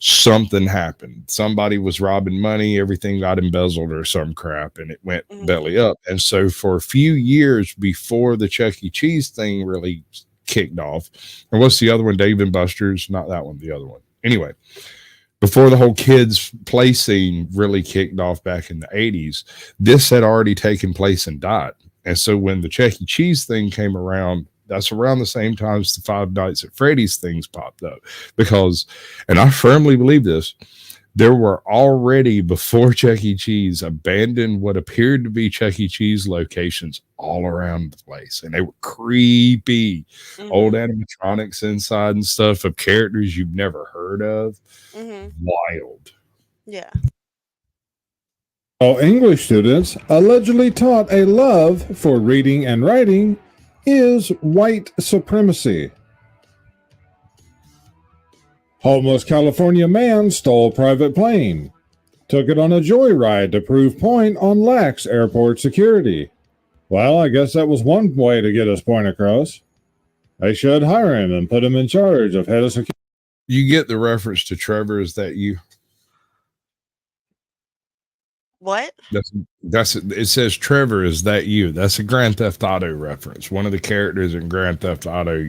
something happened. Somebody was robbing money, everything got embezzled or some crap, and it went belly up. And so for a few years before the Chuck E. Cheese thing really kicked off, and what's the other one? Dave and Buster's? Not that one, the other one. Anyway, before the whole kids play scene really kicked off back in the 80s, this had already taken place in Dot. And so when the Chuck E. Cheese thing came around, that's around the same time as the Five Nights at Freddy's things popped up. Because, and I firmly believe this, there were already, before Chuck E. Cheese, abandoned what appeared to be Chuck E. Cheese locations all around the place. And they were creepy. Old animatronics inside and stuff of characters you've never heard of. Wild. Yeah. So English students allegedly taught a love for reading and writing is white supremacy. Homeless California man stole private plane. Took it on a joyride to prove point on lax airport security. Well, I guess that was one way to get his point across. They should hire him and put him in charge of head of security. You get the reference to Trevor, is that you? What? That's it says Trevor, is that you? That's a Grand Theft Auto reference. One of the characters in Grand Theft Auto,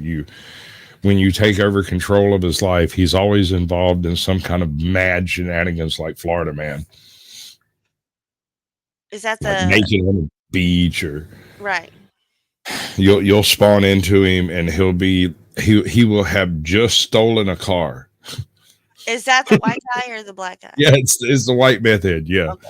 when you take over control of his life, he's always involved in some kind of mad shenanigans like Florida Man. Is that like naked on the beach, or right? You'll spawn into him and he will have just stolen a car. Is that the white guy or the black guy? Yeah, it's the white meth head. Yeah. Okay.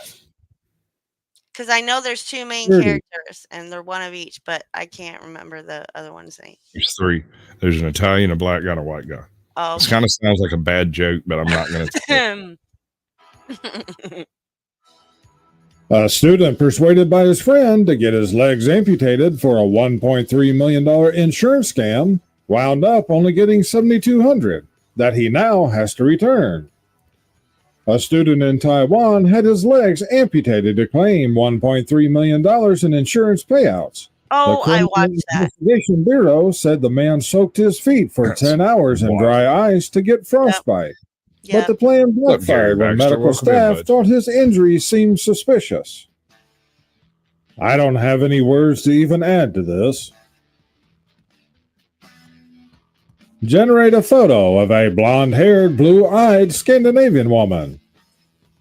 Because I know there's two main characters and they're one of each, but I can't remember the other one's name. There's three. There's an Italian, a black guy, and a white guy. Oh, this kind of sounds like a bad joke, but I'm not going to. A student persuaded by his friend to get his legs amputated for a $1.3 million insurance scam wound up only getting $7,200 that he now has to return. A student in Taiwan had his legs amputated to claim $1.3 million in insurance payouts. Oh, I watched that. The Investigation Bureau said the man soaked his feet for 10 hours in dry ice to get frostbite. But the plan backfired when medical staff thought his injuries seemed suspicious. I don't have any words to even add to this. Generate a photo of a blonde-haired, blue-eyed Scandinavian woman.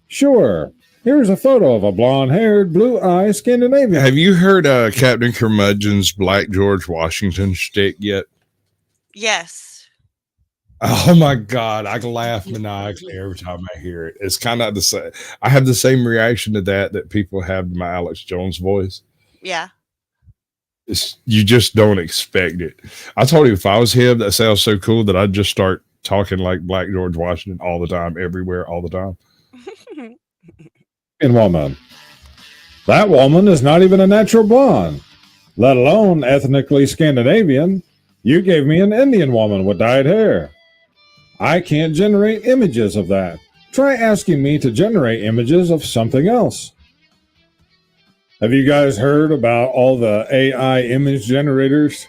Sure, here's a photo of a blonde-haired, blue-eyed Scandinavian. Have you heard Captain Curmudgeon's Black George Washington shtick yet? Yes. Oh my God, I laugh maniacally every time I hear it. It's kind of the same. I have the same reaction to that people have to my Alex Jones voice. Yeah. You just don't expect it. I told you if I was him, that sounds so cool that I'd just start talking like Black George Washington all the time, everywhere, all the time. Woman. That woman is not even a natural blonde, let alone ethnically Scandinavian. You gave me an Indian woman with dyed hair. I can't generate images of that. Try asking me to generate images of something else. Have you guys heard about all the AI image generators?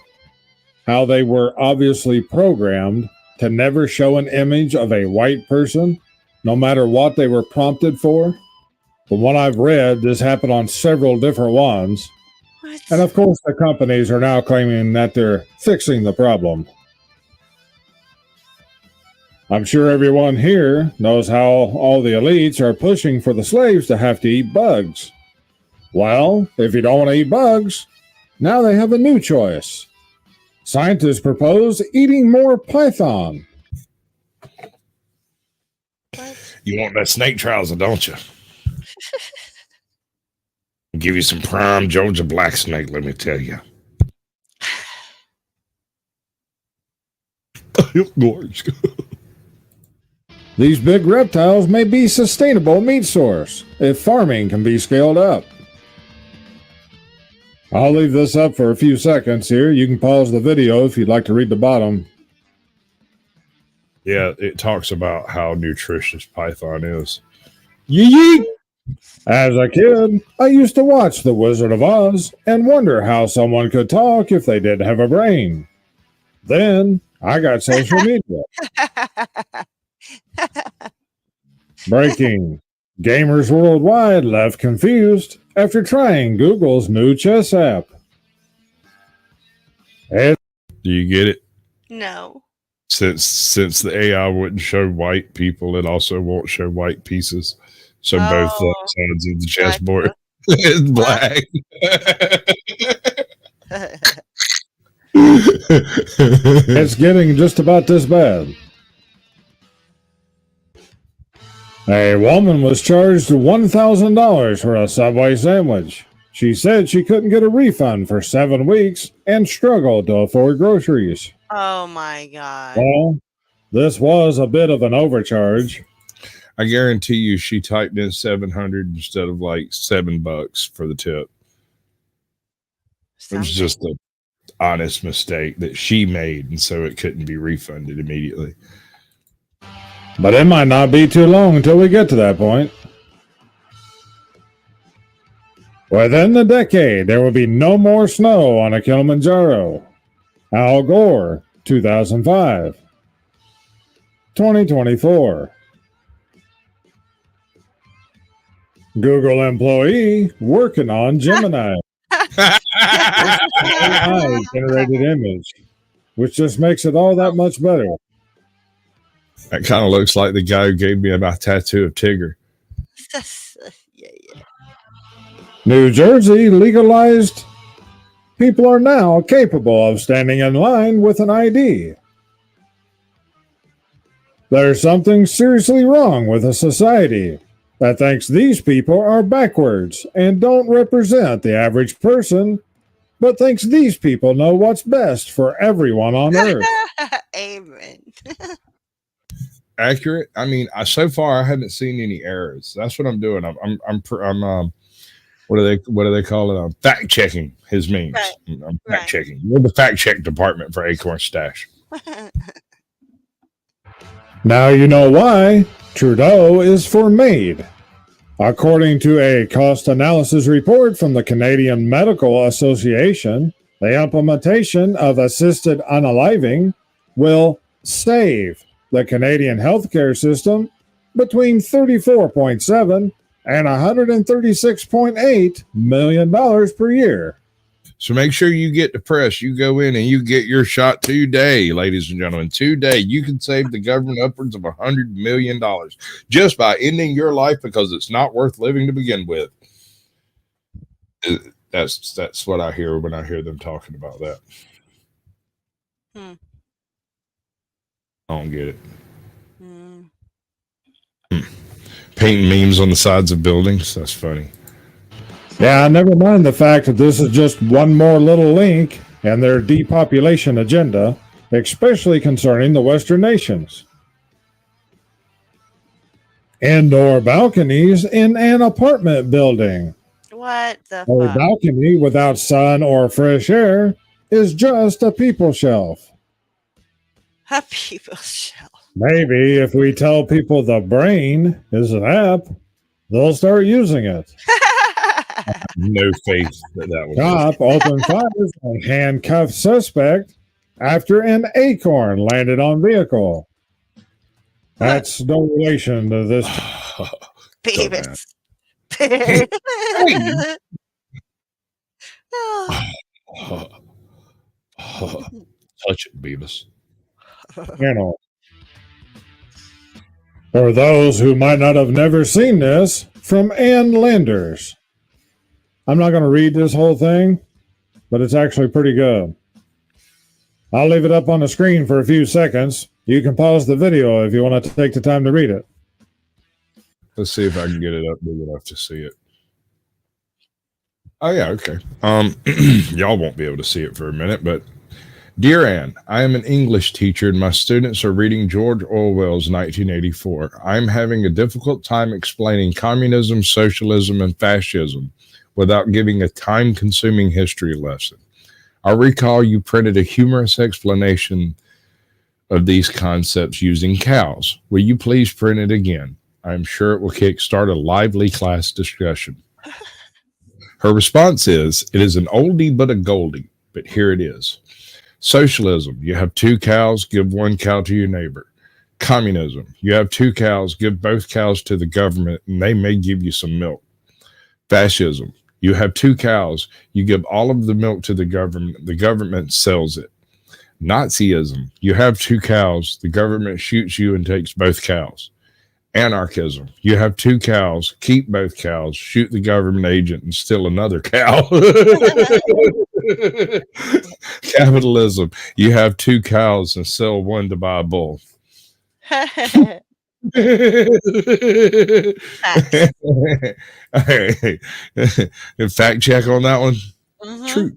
How they were obviously programmed to never show an image of a white person, no matter what they were prompted for? From what I've read, this happened on several different ones. What? And of course, the companies are now claiming that they're fixing the problem. I'm sure everyone here knows how all the elites are pushing for the slaves to have to eat bugs. Well, if you don't want to eat bugs, now they have a new choice. Scientists propose eating more python. You want that snake trouser, don't you? Give you some prime Georgia black snake, let me tell you. These big reptiles may be sustainable meat source if farming can be scaled up. I'll leave this up for a few seconds here. You can pause the video if you'd like to read the bottom. Yeah, it talks about how nutritious python is. Yeet! As a kid, I used to watch The Wizard of Oz and wonder how someone could talk if they didn't have a brain. Then I got social media. Breaking. Gamers worldwide left confused after trying Google's new chess app. Do you get it? No. Since the AI wouldn't show white people, it also won't show white pieces. So both sides of the chessboard is black. It's getting just about this bad. A woman was charged $1,000 for a Subway sandwich. She said she couldn't get a refund for 7 weeks and struggled to afford groceries. Oh my God. Well, this was a bit of an overcharge. I guarantee you she typed in 700 instead of like $7 for the tip. It was just an honest mistake that she made, and so it couldn't be refunded immediately. But it might not be too long until we get to that point. Within the decade, there will be no more snow on a Kilimanjaro. Al Gore, 2005. 2024. Google employee working on Gemini. AI generated image, which just makes it all that much better. That kind of looks like the guy who gave me my tattoo of Tigger. Yeah. New Jersey legalized. People are now capable of standing in line with an ID. There's something seriously wrong with a society that thinks these people are backwards and don't represent the average person, but thinks these people know what's best for everyone on Earth. Amen. Accurate. I mean, so far I haven't seen any errors. That's what I'm doing. I'm what do they call it? I'm fact checking his memes. Right. I'm fact checking. We're the fact check department for AKORN Stash. Now you know why Trudeau is for MAID. According to a cost analysis report from the Canadian Medical Association, the implementation of assisted unaliving will save the Canadian healthcare system between $34.7 and $136.8 million per year. So make sure you get the press. You go in and you get your shot today, ladies and gentlemen. Today, you can save the government upwards of $100 million just by ending your life because it's not worth living to begin with. That's what I hear when I hear them talking about that. I don't get it. Painting memes on the sides of buildings. That's funny. Yeah, never mind the fact that this is just one more little link in their depopulation agenda, especially concerning the Western nations. Indoor balconies in an apartment building. What the A fuck? balcony without sun or fresh air is just a people shelf. A people shelf. Maybe if we tell people the brain is an app, they'll start using it. No faith that was. Cop opened fires on handcuffed suspect after an AKORN landed on vehicle. That's no relation to this. Beavis. Touch it, Beavis. You know. For those who might not have never seen this, from Ann Landers. I'm not going to read this whole thing, but it's actually pretty good. I'll leave it up on the screen for a few seconds. You can pause the video if you want to take the time to read it. Let's see if I can get it up big enough to see it. Oh yeah, okay. Y'all won't be able to see it for a minute, but dear Anne, I am an English teacher and my students are reading George Orwell's 1984. I'm having a difficult time explaining communism, socialism, and fascism without giving a time-consuming history lesson. I recall you printed a humorous explanation of these concepts using cows. Will you please print it again? I'm sure it will kickstart a lively class discussion. Her response is, it is an oldie but a goldie, but here it is. Socialism, you have 2 cows, give 1 cow to your neighbor. Communism, you have 2 cows, give both cows to the government and they may give you some milk. Fascism, you have 2 cows, you give all of the milk to the government sells it. Nazism, you have 2 cows, the government shoots you and takes both cows. Anarchism, you have 2 cows, keep both cows, shoot the government agent and steal another cow. Capitalism, you have 2 cows and sell 1 to buy a bull. Facts. Fact check on that one. Mhm. True.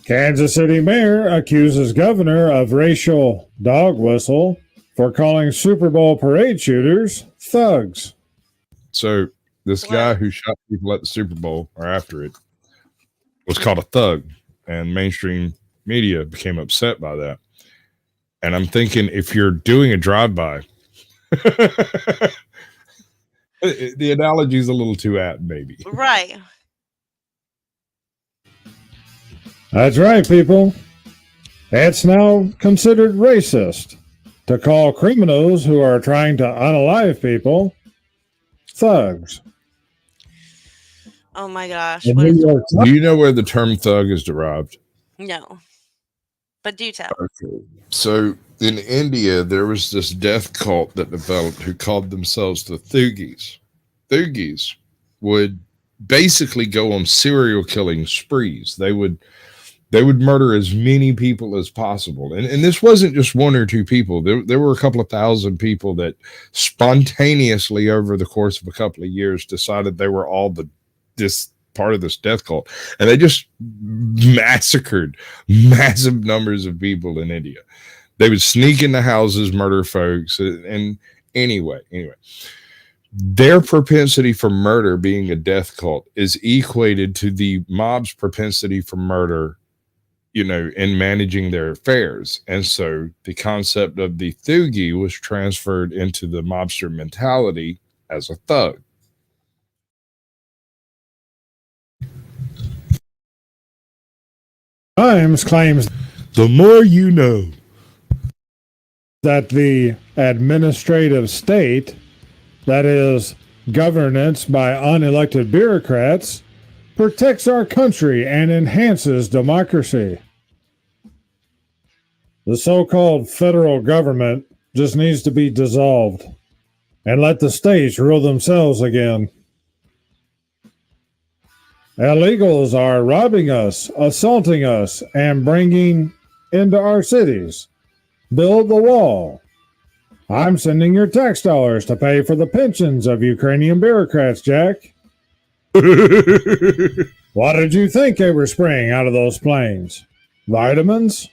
Kansas City mayor accuses governor of racial dog whistle for calling Super Bowl parade shooters thugs. So this guy who shot people at the Super Bowl or after it was called a thug, and mainstream media became upset by that. And I'm thinking, if you're doing a drive-by, the analogy is a little too apt, maybe. Right. That's right, people. It's now considered racist to call criminals who are trying to unalive people thugs. Oh my gosh. The What New is, York Do you know where the term thug is derived? no. But do tell. Okay. So in India, there was this death cult that developed who called themselves the Thugis. Thugis would basically go on serial killing sprees. They would murder as many people as possible. And this wasn't just 1 or 2 people. There were a couple of thousand people that spontaneously over the course of a couple of years decided they were all this part of this death cult. And they just massacred massive numbers of people in India. They would sneak into houses, murder folks. And anyway, their propensity for murder being a death cult is equated to the mob's propensity for murder, in managing their affairs. And so the concept of the thugi was transferred into the mobster mentality as a thug. Times claims The more you know. that the administrative state, that is, governance by unelected bureaucrats, protects our country and enhances democracy. The so-called federal government just needs to be dissolved and let the states rule themselves again. Illegals are robbing us, assaulting us, and bringing into our cities. Build the wall. I'm sending your tax dollars to pay for the pensions of Ukrainian bureaucrats, Jack. What did you think they were spraying out of those planes? Vitamins?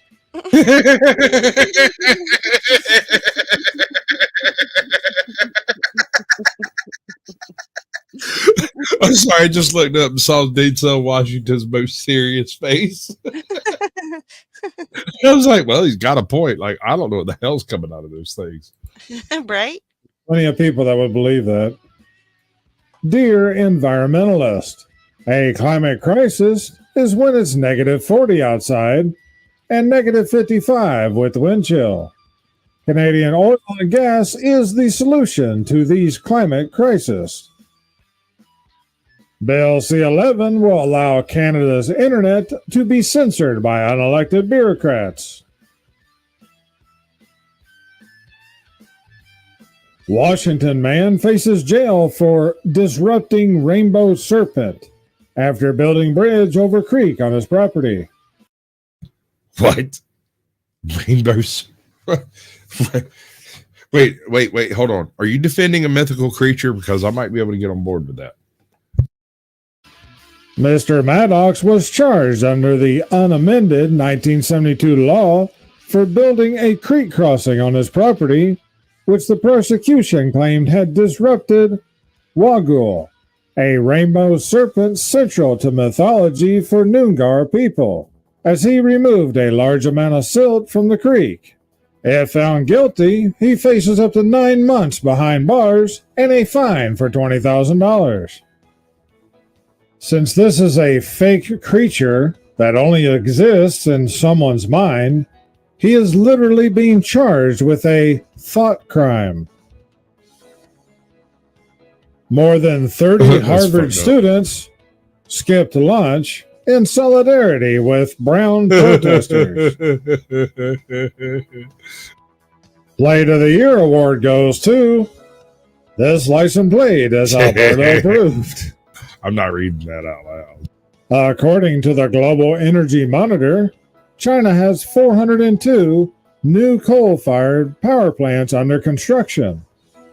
I'm sorry, I just looked up and saw Denzel Washington's most serious face. I was like, well, he's got a point. Like, I don't know what the hell's coming out of those things. Right? Plenty of people that would believe that. Dear environmentalist, a climate crisis is when it's negative 40 outside and negative 55 with wind chill. Canadian oil and gas is the solution to these climate crises. Bill C-11 will allow Canada's internet to be censored by unelected bureaucrats. Washington man faces jail for disrupting Rainbow Serpent after building bridge over creek on his property. What? Rainbows? Wait, hold on. Are you defending a mythical creature? Because I might be able to get on board with that. Mr. Maddox was charged under the unamended 1972 law for building a creek crossing on his property, which the prosecution claimed had disrupted Wagul, a rainbow serpent central to mythology for Noongar people, as he removed a large amount of silt from the creek. If found guilty, he faces up to 9 months behind bars and a fine for $20,000. Since this is a fake creature that only exists in someone's mind, he is literally being charged with a thought crime. More than 30 Harvard students skipped lunch in solidarity with brown protesters. Plate of the Year award goes to This License Plate is Alberta approved. I'm not reading that out loud. According to the Global Energy Monitor, China has 402 new coal-fired power plants under construction.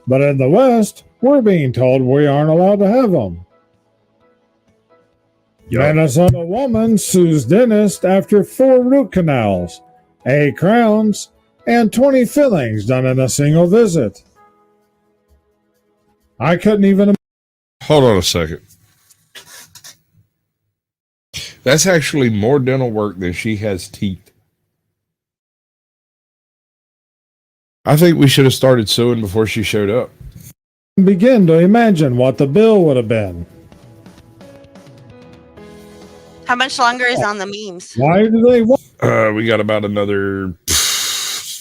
But in the West, we're being told we aren't allowed to have them. Yep. Minnesota woman sues dentist after 4 root canals, 8 crowns, and 20 fillings done in a single visit. I couldn't even... Hold on a second. That's actually more dental work than she has teeth. I think we should have started suing before she showed up. begin to imagine what the bill would have been. How much longer is on the memes? Why do they want... We got about another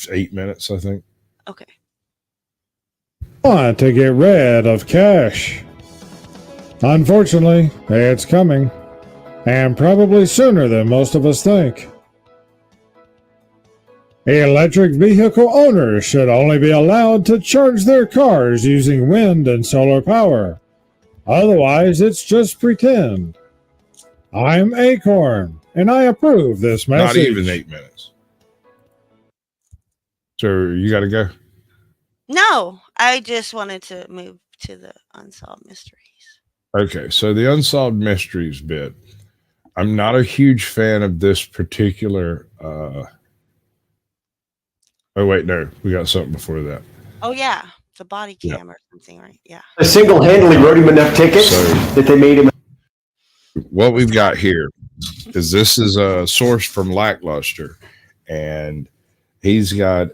8 minutes, I think. Okay. Want to get rid of cash. Unfortunately, it's coming, and probably sooner than most of us think. Electric vehicle owners should only be allowed to charge their cars using wind and solar power. Otherwise, it's just pretend. I'm AKORN, and I approve this message. Not even 8 minutes. So you got to go? No, I just wanted to move to the Unsolved Mysteries. Okay, so the Unsolved Mysteries bit. I'm not a huge fan of this particular... Oh, wait, no. We got something before that. Oh, yeah. The Bodycam or something, right? Yeah. I single-handedly wrote him enough tickets that they made him... What we've got here is this is a source from Lackluster, and he's got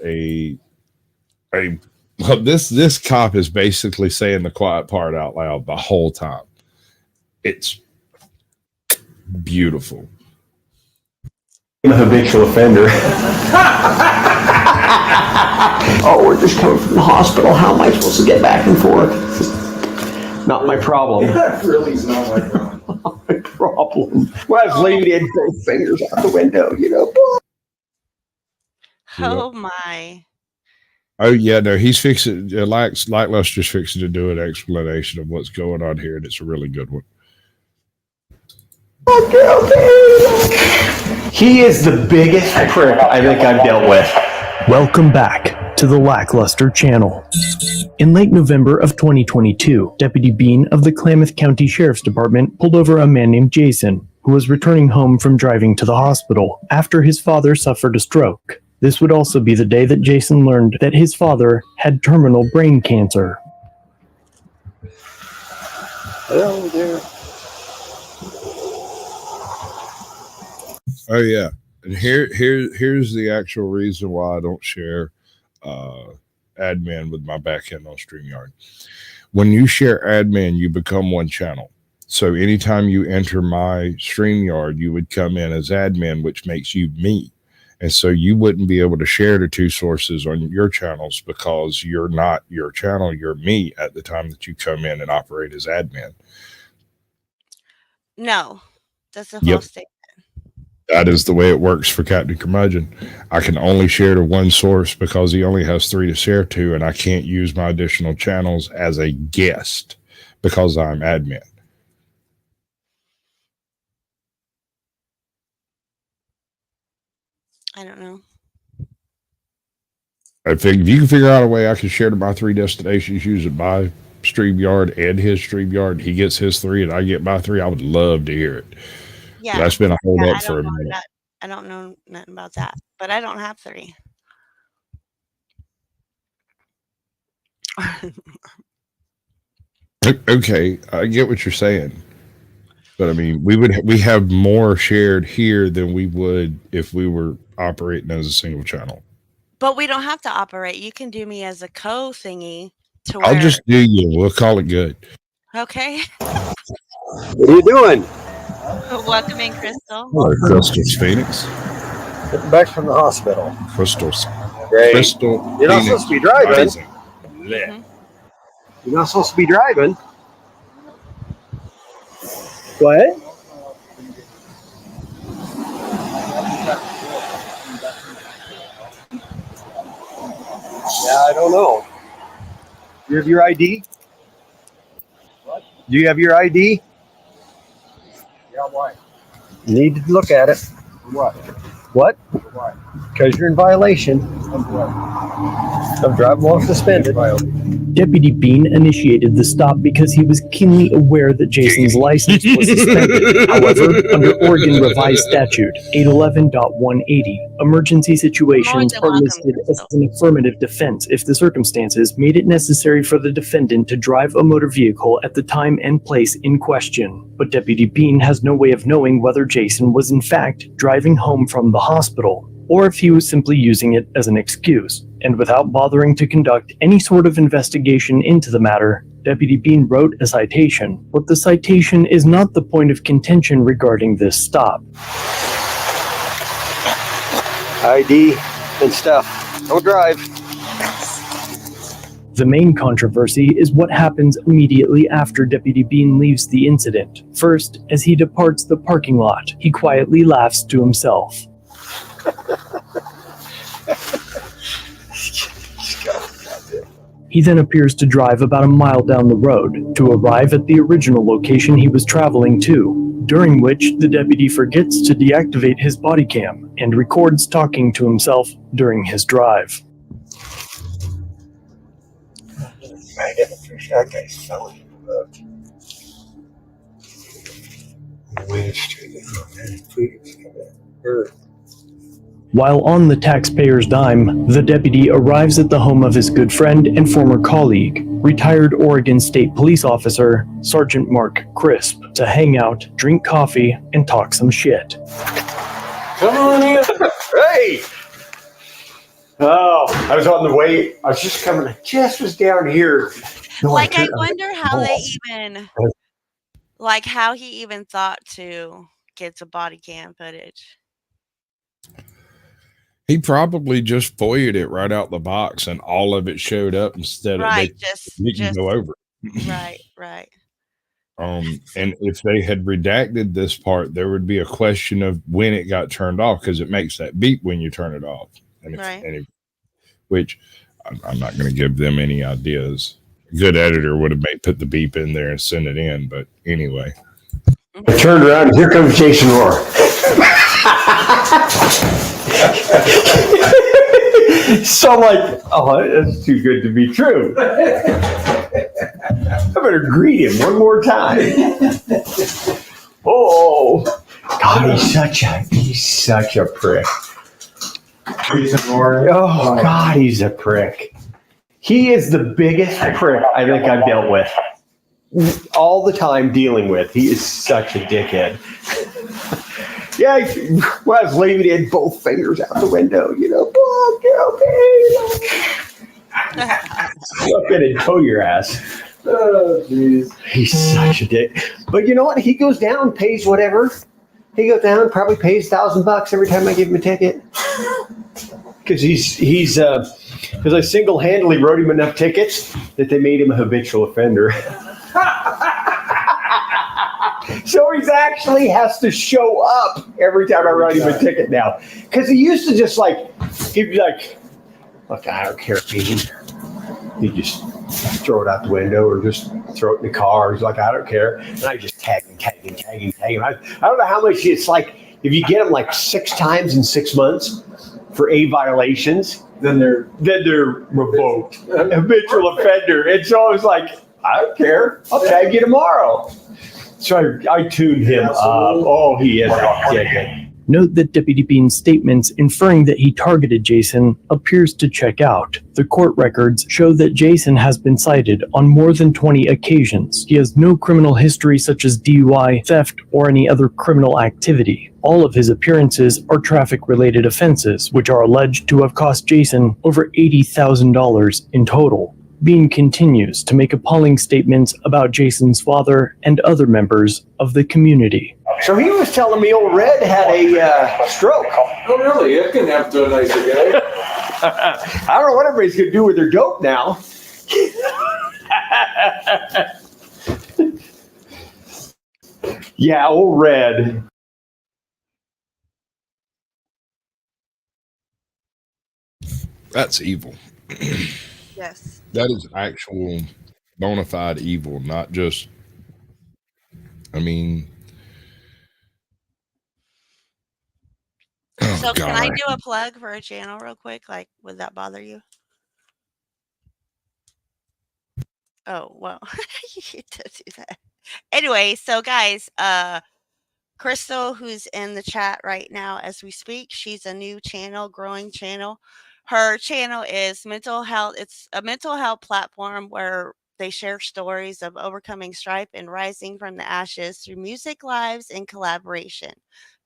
well, this cop is basically saying the quiet part out loud the whole time. It's beautiful. A habitual offender. Oh, we're just coming from the hospital. How am I supposed to get back and forth? Not my problem. That really is not my problem. Not my problem. Well, I was leaning both fingers out the window, you know. Oh, my. Oh, yeah, no, he's fixing, Lackluster's fixing to do an explanation of what's going on here, and it's a really good one. Okay. He is the biggest prick I think I've dealt with. Welcome back to the Lackluster channel. In late November of 2022, Deputy Bean of the Klamath County Sheriff's Department pulled over a man named Jason, who was returning home from driving to the hospital after his father suffered a stroke. This would also be the day that Jason learned that his father had terminal brain cancer. Hello there. Oh, yeah. And here's the actual reason why I don't share admin with my backend on StreamYard. When you share admin, you become one channel. So anytime you enter my StreamYard, you would come in as admin, which makes you me. And so you wouldn't be able to share the two sources on your channels because you're not your channel, you're me at the time that you come in and operate as admin. No, that's a false statement. That is the way it works for Captain Curmudgeon. I can only share to one source because he only has 3 to share to, and I can't use my additional channels as a guest because I'm admin. I don't know. If you can figure out a way I can share to my 3 destinations using my StreamYard and his StreamYard. He gets his 3 and I get my 3. I would love to hear it. Yeah. That's been a hold Yeah, up for a minute. I don't know nothing about that, but I don't have 3. Okay, I get what you're saying, but I mean, we have more shared here than we would if we were operating as a single channel. But we don't have to operate. You can do me as a co-thingy to where. I'll just do you. We'll call it good. Okay. What are you doing? Welcome in, Crystal. Hello, Crystal's Phoenix. Getting back from the hospital. Crystal's. Great. Crystal. You're not Phoenix supposed to be driving. Rising. Mhm. You're not supposed to be driving. What? Yeah, I don't know. You have your ID? What? Do you have your ID? Yeah, why? You need to look at it. What? What? Why? Because you're in violation of driving while suspended. Deputy Bean initiated the stop because he was keenly aware that Jason's license was suspended. However, under Oregon Revised Statute 811.180, emergency situations are listed as an affirmative defense if the circumstances made it necessary for the defendant to drive a motor vehicle at the time and place in question. But Deputy Bean has no way of knowing whether Jason was in fact driving home from the hospital, or if he was simply using it as an excuse. And without bothering to conduct any sort of investigation into the matter, Deputy Bean wrote a citation. But the citation is not the point of contention regarding this stop. ID and stuff. Don't drive. The main controversy is what happens immediately after Deputy Bean leaves the incident. First, as he departs the parking lot, he quietly laughs to himself. He then appears to drive about a mile down the road to arrive at the original location he was traveling to, during which the deputy forgets to deactivate his body cam and records talking to himself during his drive. That guy's selling. While on the taxpayer's dime, the deputy arrives at the home of his good friend and former colleague, retired Oregon State Police Officer Sergeant Mark Crisp, to hang out, drink coffee, and talk some shit. Come on in. Hey! Oh, I was on the way. I was just coming. I just was down here. Like, I wonder how they even, like, how he even thought to get some body cam footage. He probably just FOIA'd it right out the box and all of it showed up instead of they didn't go over it. Right. And if they had redacted this part, there would be a question of when it got turned off, because it makes that beep when you turn it off. And which I'm not going to give them any ideas. A good editor would have put the beep in there and send it in. But anyway, I turned around and here comes Jason Rohr. So I'm like, oh, that's too good to be true. I better greet him one more time. Oh, God, he's such a prick. Oh, God, he's a prick. He is the biggest prick I think I've dealt with. All the time dealing with. He is such a dickhead. Yeah, when I was leaving, he had both fingers out the window, you know. Up in and tow your ass. Oh, jeez. He's such a dick. But you know what? He goes down, pays whatever. He goes down, probably pays $1,000 every time I give him a ticket. Because because I single-handedly wrote him enough tickets that they made him a habitual offender. So he actually has to show up every time I write him a ticket now. Because he used to just he'd be like, look, I don't care, Pete. He'd just throw it out the window or just throw it in the car. He's like, I don't care. And I just tag him. I don't know how much it's like. If you get them 6 times in 6 months for A violations, then they're revoked. Habitual offender. And so I was like, I don't care. I'll tag you tomorrow. So I tuned him up. Oh, he is a dickhead. Note that Deputy Bean's statements inferring that he targeted Jason appears to check out. The court records show that Jason has been cited on more than 20 occasions. He has no criminal history such as DUI, theft, or any other criminal activity. All of his appearances are traffic-related offenses, which are alleged to have cost Jason over $80,000 in total. Bean continues to make appalling statements about Jason's father and other members of the community. So he was telling me old Red had a stroke. Oh, really? It can happen to a nicer guy. I don't know what everybody's going to do with their dope now. Yeah, old Red. That's evil. Yes. That is actual bona fide evil, not just, I mean, oh, So God. can I do a plug for a channel real quick? Like, would that bother you? Oh, well, you get to do that. Anyway, so guys, Crystal, who's in the chat right now as we speak, she's a new channel, growing channel. Her channel is mental health. It's a mental health platform where they share stories of overcoming strife and rising from the ashes through music, lives, and collaboration,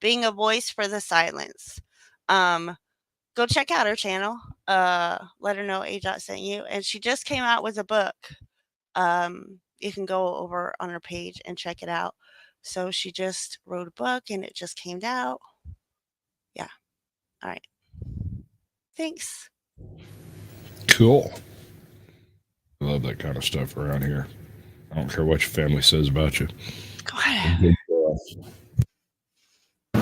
being a voice for the silence. Go check out her channel. Let her know AJoT sent you. And she just came out with a book. You can go over on her page and check it out. So she just wrote a book and it just came out. Yeah. All right. Thanks. Cool. I love that kind of stuff around here. I don't care what your family says about you. Go ahead.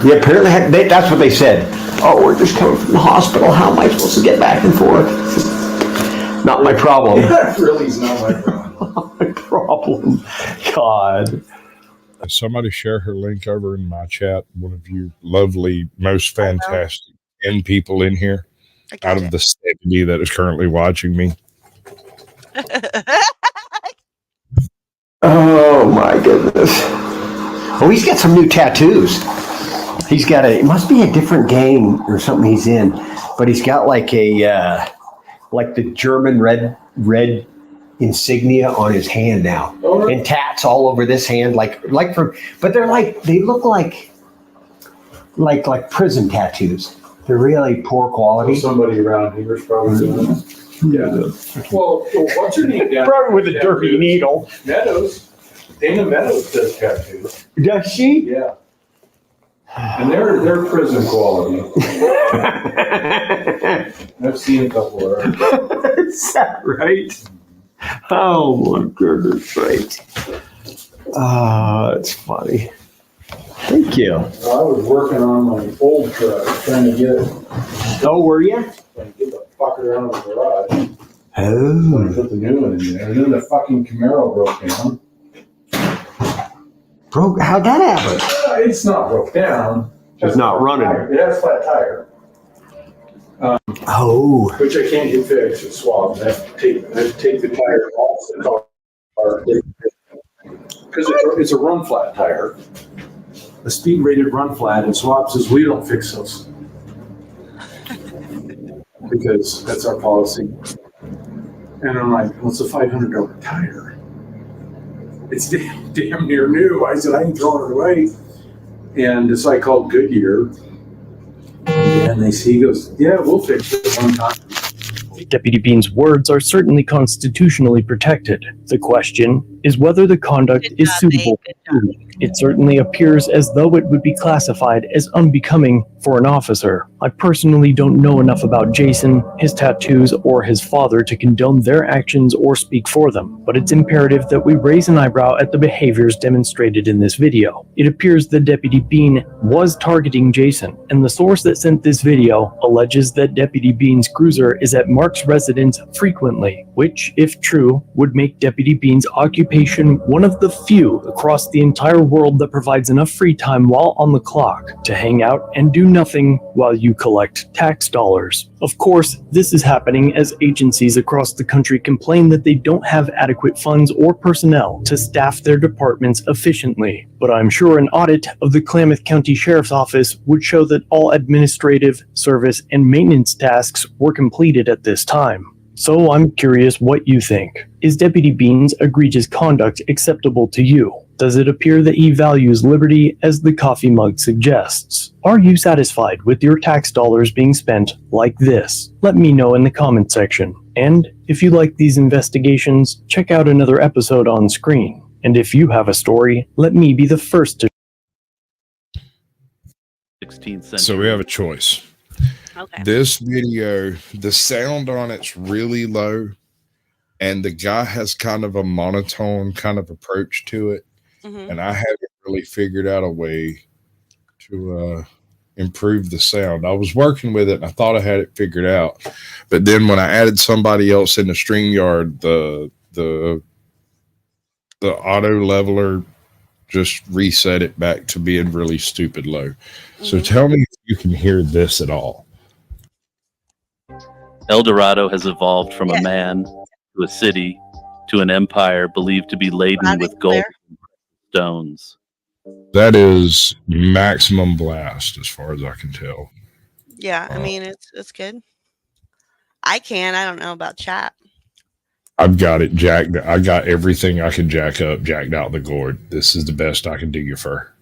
Yeah, apparently that's what they said. Oh, we're just coming from the hospital. How am I supposed to get back and forth? Not my problem. That really is not my problem. Not my problem. God. Somebody share her link over in my chat. One of you lovely, most fantastic 10 people in here out of the 70 that is currently watching me. Oh my goodness. Oh, he's got some new tattoos. He's got it must be a different gang or something he's in, but he's got like a, like the German red insignia on his hand now, and tats all over this hand, but they look like prison tattoos. They're really poor quality. Somebody around here is probably doing it. Yeah. Well, what's her name? Probably with a dirty needle. Meadows. Dana Meadows does tattoos. Does she? Yeah. And they're prison quality. I've seen a couple of her. Is that right? Oh my goodness, right. It's funny. Thank you. I was working on my old truck, trying to get it. Oh, were you? Trying to get the fucker out of the garage. Oh. I put the new one in there, and then the fucking Camaro broke down. How'd that happen? It's not broke down. It's not running. It has a flat tire. Which I can't get fixed with swabs. I have to take the tire off the car. Because it's a run flat tire. A speed rated run flat, and Swab says we don't fix those. Because that's our policy. And I'm like, well, it's a $500 tire. It's damn near new. I said, I ain't throwing it away. And so I called Goodyear. And he goes, yeah, we'll fix it one time. Deputy Bean's words are certainly constitutionally protected. The question is whether the conduct is suitable. It certainly appears as though it would be classified as unbecoming for an officer. I personally don't know enough about Jason, his tattoos, or his father to condone their actions or speak for them, but it's imperative that we raise an eyebrow at the behaviors demonstrated in this video. It appears that Deputy Bean was targeting Jason, and the source that sent this video alleges that Deputy Bean's cruiser is at Mark's residence frequently, which, if true, would make Deputy Bean's occupation occupation one of the few across the entire world that provides enough free time while on the clock to hang out and do nothing while you collect tax dollars. Of course, this is happening as agencies across the country complain that they don't have adequate funds or personnel to staff their departments efficiently. But I'm sure an audit of the Klamath County Sheriff's Office would show that all administrative, service, and maintenance tasks were completed at this time. So I'm curious what you think. Is Deputy Bean's egregious conduct acceptable to you? Does it appear that he values liberty as the coffee mug suggests? Are you satisfied with your tax dollars being spent like this? Let me know in the comment section. And if you like these investigations, check out another episode on screen. And if you have a story, let me be the first to. 16th century. So we have a choice. Okay. This video, the sound on it's really low, and the guy has kind of a monotone kind of approach to it. Mhm. And I haven't really figured out a way to improve the sound. I was working with it and I thought I had it figured out. But then when I added somebody else in the StreamYard, the auto leveler just reset it back to being really stupid low. So tell me if you can hear this at all. El Dorado has evolved from Yes. a man to a city to an empire believed to be laden Loud with and gold clear. and stones. That is maximum blast as far as I can tell. Yeah, I mean it's good. I don't know about chat. I've got it jacked. I got everything I can jack up, jacked out the gourd. This is the best I can do you for.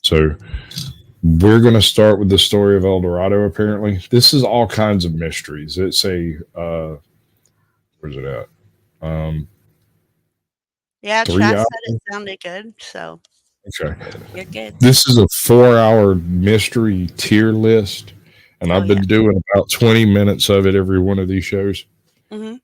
So we're going to start with the story of El Dorado, apparently. This is all kinds of mysteries. It's a, where's it at? Yeah, 3 chat hours? said it sounded good, so Okay. you're good. This is a 4-hour mystery tier list, and I've been doing about 20 minutes of it every one of these shows. Mm-hmm.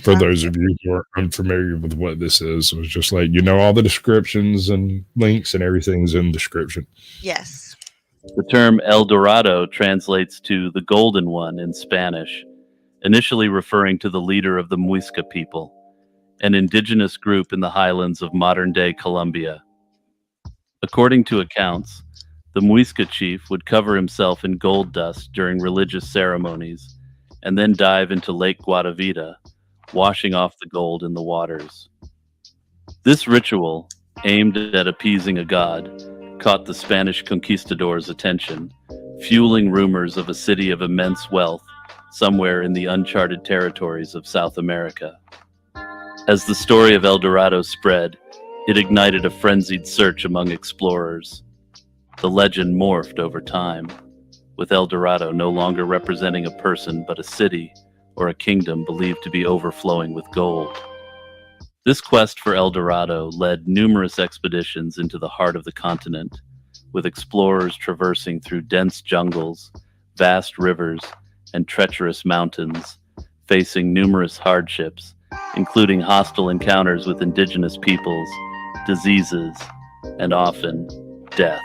For those of you who are unfamiliar with what this is, it was just like, all the descriptions and links and everything's in the description. Yes. The term El Dorado translates to the Golden One in Spanish, initially referring to the leader of the Muisca people, an indigenous group in the highlands of modern-day Colombia. According to accounts, the Muisca chief would cover himself in gold dust during religious ceremonies and then dive into Lake Guatavita, washing off the gold in the waters. This ritual, aimed at appeasing a god, caught the Spanish conquistadors' attention, fueling rumors of a city of immense wealth somewhere in the uncharted territories of South America. As the story of El Dorado spread, it ignited a frenzied search among explorers. The legend morphed over time, with El Dorado no longer representing a person but a city or a kingdom believed to be overflowing with gold. This quest for El Dorado led numerous expeditions into the heart of the continent, with explorers traversing through dense jungles, vast rivers, and treacherous mountains, facing numerous hardships, including hostile encounters with indigenous peoples, diseases, and often death.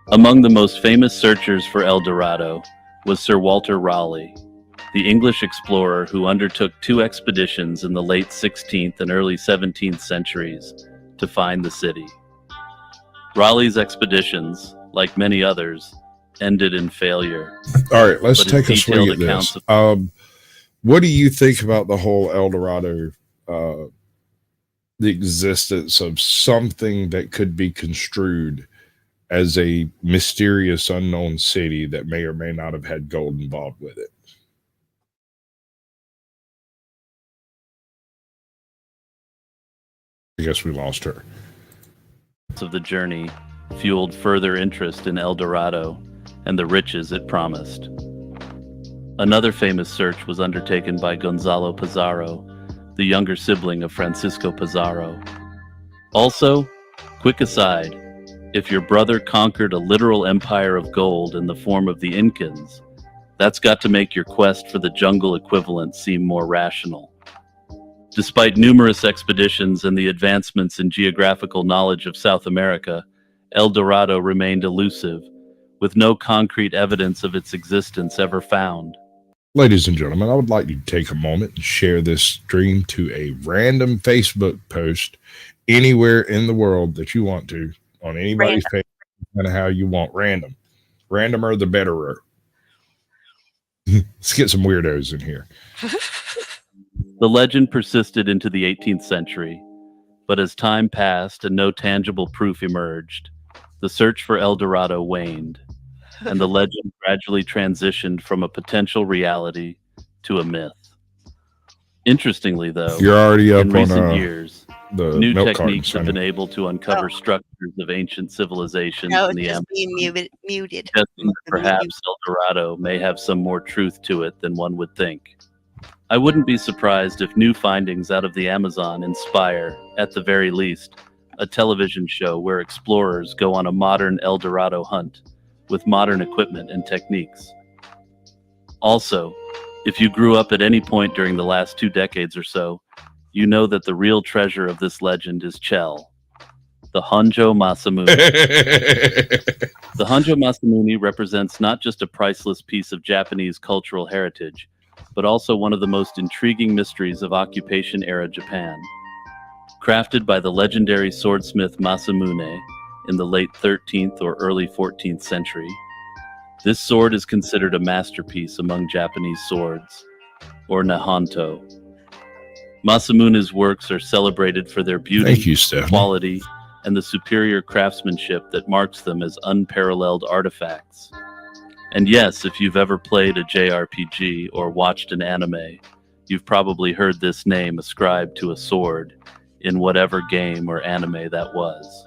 Among the most famous searchers for El Dorado was Sir Walter Raleigh, the English explorer who undertook 2 expeditions in the late 16th and early 17th centuries to find the city. Raleigh's expeditions, like many others, ended in failure. All right, let's But take a his swing at detailed this. accounts What do you think about the whole El Dorado, the existence of something that could be construed as a mysterious unknown city that may or may not have had gold involved with it? I guess we lost her. of the journey fueled further interest in El Dorado and the riches it promised. Another famous search was undertaken by Gonzalo Pizarro, the younger sibling of Francisco Pizarro. Also, quick aside, if your brother conquered a literal empire of gold in the form of the Incans, that's got to make your quest for the jungle equivalent seem more rational. Despite numerous expeditions and the advancements in geographical knowledge of South America, El Dorado remained elusive, with no concrete evidence of its existence ever found. Ladies and gentlemen, I would like you to take a moment and share this stream to a random Facebook post anywhere in the world that you want to, on anybody's page, kind of how you want. Random. Randomer the betterer. Let's get some weirdos in here. The legend persisted into the 18th century, but as time passed and no tangible proof emerged, the search for El Dorado waned, and the legend gradually transitioned from a potential reality to a myth. Interestingly, though, You're already up in on recent years, the new milk techniques have carton, been able to uncover structures of ancient civilizations No, in the just Amazon, being muted. suggesting that perhaps El Dorado may have some more truth to it than one would think. I wouldn't be surprised if new findings out of the Amazon inspire, at the very least, a television show where explorers go on a modern El Dorado hunt with modern equipment and techniques. Also, if you grew up at any point during the last 2 decades or so, you know that the real treasure of this legend is Chell, the Hanjo Masamune. The Hanjo Masamune represents not just a priceless piece of Japanese cultural heritage, but also one of the most intriguing mysteries of occupation-era Japan. Crafted by the legendary swordsmith Masamune in the late 13th or early 14th century, this sword is considered a masterpiece among Japanese swords, or nihonto. Masamune's works are celebrated for their beauty, Thank you, Stephanie. quality, and the superior craftsmanship that marks them as unparalleled artifacts. And yes, if you've ever played a JRPG or watched an anime, you've probably heard this name ascribed to a sword in whatever game or anime that was.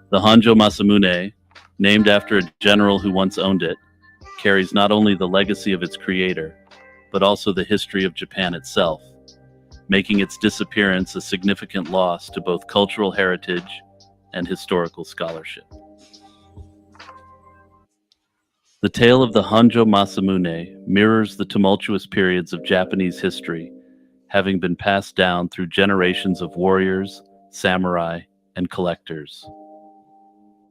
The Hanjo Masamune, named after a general who once owned it, carries not only the legacy of its creator, but also the history of Japan itself, making its disappearance a significant loss to both cultural heritage and historical scholarship. The tale of the Hanjo Masamune mirrors the tumultuous periods of Japanese history, having been passed down through generations of warriors, samurai, and collectors.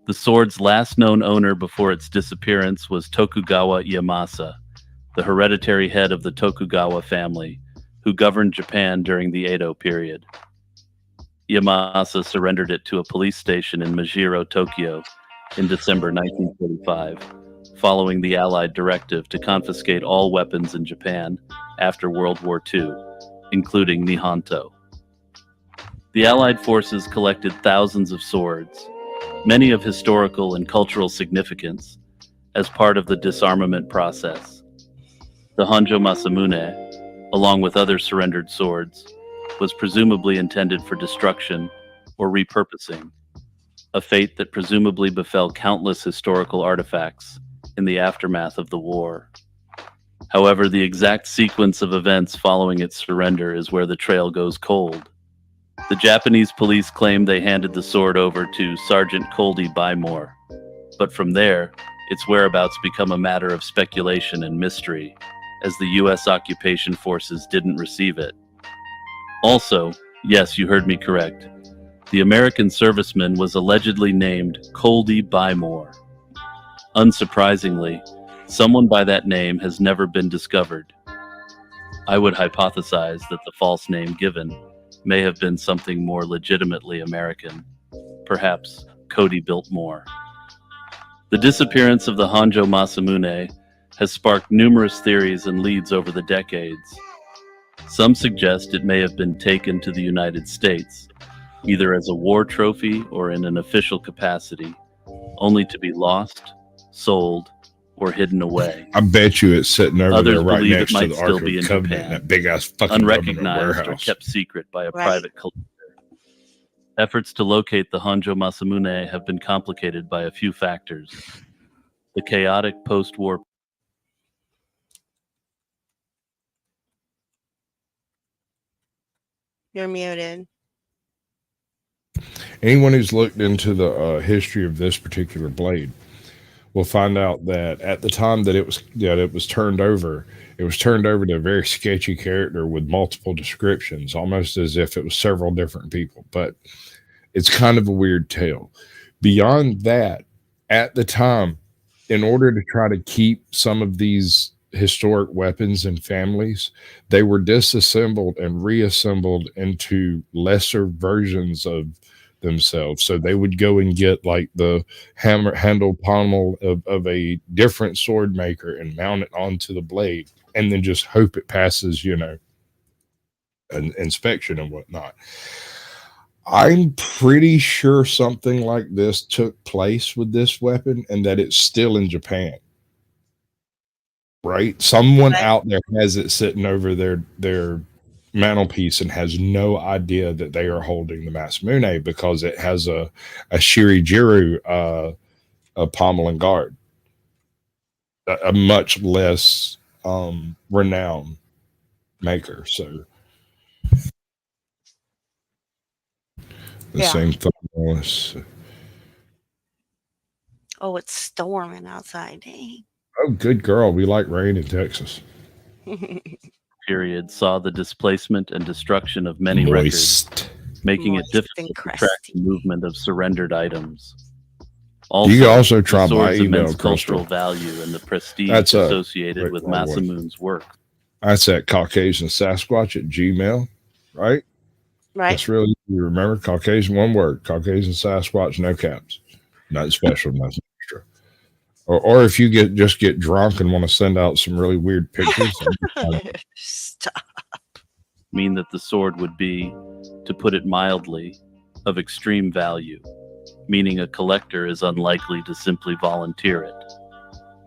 The sword's last known owner before its disappearance was Tokugawa Ieyasu, the hereditary head of the Tokugawa family, who governed Japan during the Edo period. Ieyasu surrendered it to a police station in Majiro, Tokyo, in December 1945, following the Allied directive to confiscate all weapons in Japan after World War II, including nihonto. The Allied forces collected thousands of swords, many of historical and cultural significance, as part of the disarmament process. The Hanjo Masamune, along with other surrendered swords, was presumably intended for destruction or repurposing, a fate that presumably befell countless historical artifacts in the aftermath of the war. However, the exact sequence of events following its surrender is where the trail goes cold. The Japanese police claim they handed the sword over to Sergeant Coldy Bymore, but from there, its whereabouts become a matter of speculation and mystery, as the U.S. occupation forces didn't receive it. Also, yes, you heard me correct, the American serviceman was allegedly named Coldy Bymore. Unsurprisingly, someone by that name has never been discovered. I would hypothesize that the false name given may have been something more legitimately American, perhaps Cody Biltmore. The disappearance of the Hanjo Masamune has sparked numerous theories and leads over the decades. Some suggest it may have been taken to the United States, either as a war trophy or in an official capacity, only to be lost, sold, or hidden away. I bet you it's sitting over Others there right believe next it to might the still Ark be of in the Covenant, Japan, that big ass fucking government unrecognized or warehouse. kept secret by a Right. private collector. Efforts to locate the Hanjo Masamune have been complicated by a few factors. The chaotic post-war You're muted. Anyone who's looked into the history of this particular blade will find out that at the time that it was turned over to a very sketchy character with multiple descriptions, almost as if it was several different people. But it's kind of a weird tale. Beyond that, at the time, in order to try to keep some of these historic weapons and families, they were disassembled and reassembled into lesser versions of themselves. So they would go and get like the handle pommel of a different sword maker and mount it onto the blade, and then just hope it passes, an inspection and whatnot. I'm pretty sure something like this took place with this weapon, and that it's still in Japan. Right? Someone out there has it sitting over their mantelpiece and has no idea that they are holding the Masamune, because it has a Shirijiru a pommel and guard, a much less renowned maker. So the same thing was. Oh, it's storming outside. Dang. Oh, good girl. We like rain in Texas. Period saw the displacement and destruction of many records, making it difficult to track the movement of surrendered items. Also, you can also try my immense email, cultural value and the prestige associated with Masamune's work. That's at Caucasian Sasquatch at Gmail, right? Right. That's really, you remember, Caucasian, one word, Caucasian Sasquatch, no caps. Nothing special, nothing extra. Or if you just get drunk and want to send out some really weird pictures. Stop. Mean that the sword would be, to put it mildly, of extreme value, meaning a collector is unlikely to simply volunteer it.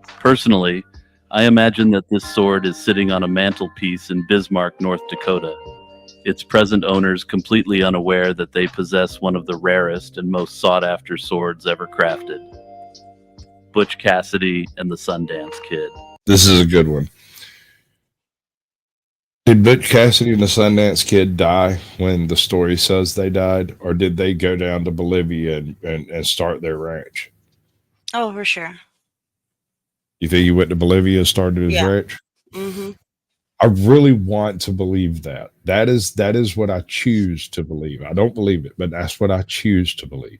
Personally, I imagine that this sword is sitting on a mantelpiece in Bismarck, North Dakota, its present owners completely unaware that they possess one of the rarest and most sought-after swords ever crafted. Butch Cassidy and the Sundance Kid. This is a good one. Did Butch Cassidy and the Sundance Kid die when the story says they died, or did they go down to Bolivia and start their ranch? Oh, for sure. You think he went to Bolivia and started his ranch? Mm-hmm. I really want to believe that. That is what I choose to believe. I don't believe it, but that's what I choose to believe.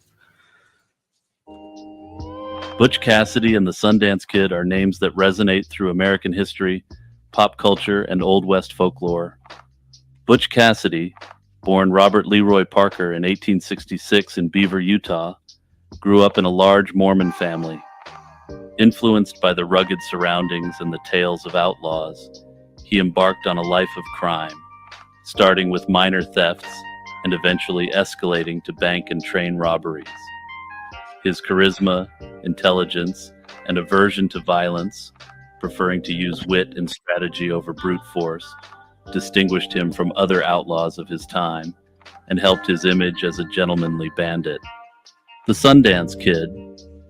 Butch Cassidy and the Sundance Kid are names that resonate through American history, pop culture, and Old West folklore. Butch Cassidy, born Robert Leroy Parker in 1866 in Beaver, Utah, grew up in a large Mormon family. Influenced by the rugged surroundings and the tales of outlaws, he embarked on a life of crime, starting with minor thefts and eventually escalating to bank and train robberies. His charisma, intelligence, and aversion to violence, preferring to use wit and strategy over brute force, distinguished him from other outlaws of his time and helped his image as a gentlemanly bandit. The Sundance Kid,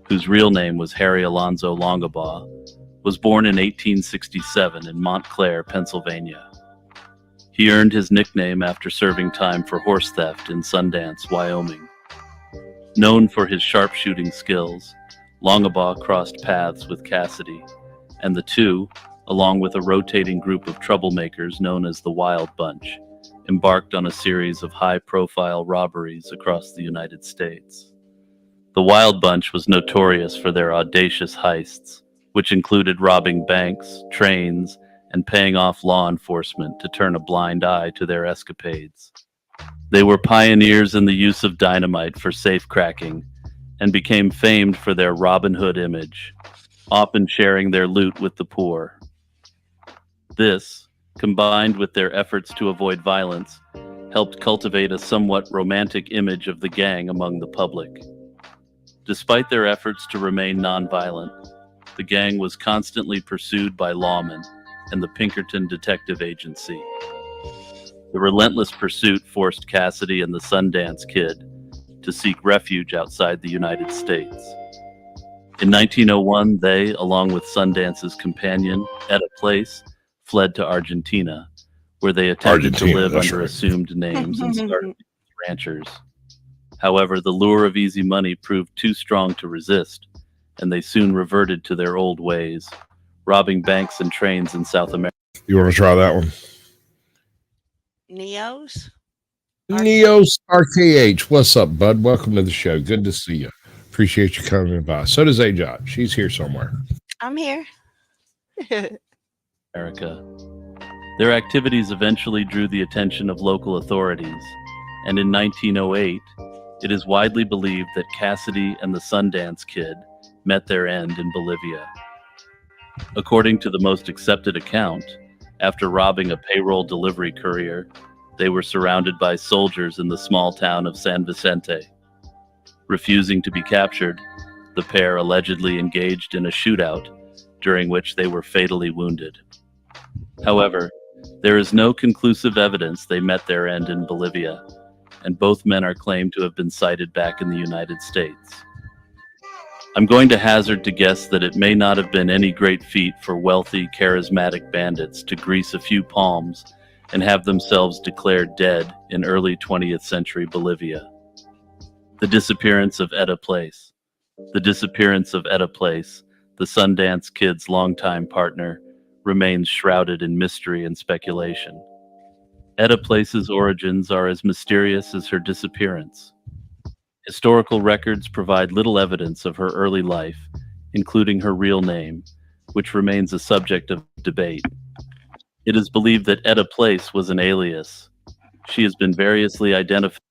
whose real name was Harry Alonzo Longabaugh, was born in 1867 in Montclair, Pennsylvania. He earned his nickname after serving time for horse theft in Sundance, Wyoming. Known for his sharpshooting skills, Longabaugh crossed paths with Cassidy, and the two, along with a rotating group of troublemakers known as the Wild Bunch, embarked on a series of high-profile robberies across the United States. The Wild Bunch was notorious for their audacious heists, which included robbing banks, trains, and paying off law enforcement to turn a blind eye to their escapades. They were pioneers in the use of dynamite for safe-cracking and became famed for their Robin Hood image, often sharing their loot with the poor. This, combined with their efforts to avoid violence, helped cultivate a somewhat romantic image of the gang among the public. Despite their efforts to remain nonviolent, the gang was constantly pursued by lawmen and the Pinkerton Detective Agency. The relentless pursuit forced Cassidy and the Sundance Kid to seek refuge outside the United States. In 1901, they, along with Sundance's companion, Etta Place, fled to Argentina, where they attempted to live under assumed names and started ranchers. However, the lure of easy money proved too strong to resist, and they soon reverted to their old ways, robbing banks and trains in South America. You want to try that one? Neos? Neos RKH. What's up, bud? Welcome to the show. Good to see you. Appreciate you coming by. So does AJoT. She's here somewhere. I'm here. America. Their activities eventually drew the attention of local authorities, and in 1908, it is widely believed that Cassidy and the Sundance Kid met their end in Bolivia. According to the most accepted account, after robbing a payroll delivery courier, they were surrounded by soldiers in the small town of San Vicente. Refusing to be captured, the pair allegedly engaged in a shootout, during which they were fatally wounded. However, there is no conclusive evidence they met their end in Bolivia, and both men are claimed to have been sighted back in the United States. I'm going to hazard to guess that it may not have been any great feat for wealthy, charismatic bandits to grease a few palms and have themselves declared dead in early 20th century Bolivia. The disappearance of Etta Place. The disappearance of Etta Place, the Sundance Kid's longtime partner, remains shrouded in mystery and speculation. Etta Place's origins are as mysterious as her disappearance. Historical records provide little evidence of her early life, including her real name, which remains a subject of debate. It is believed that Etta Place was an alias. She has been variously identified.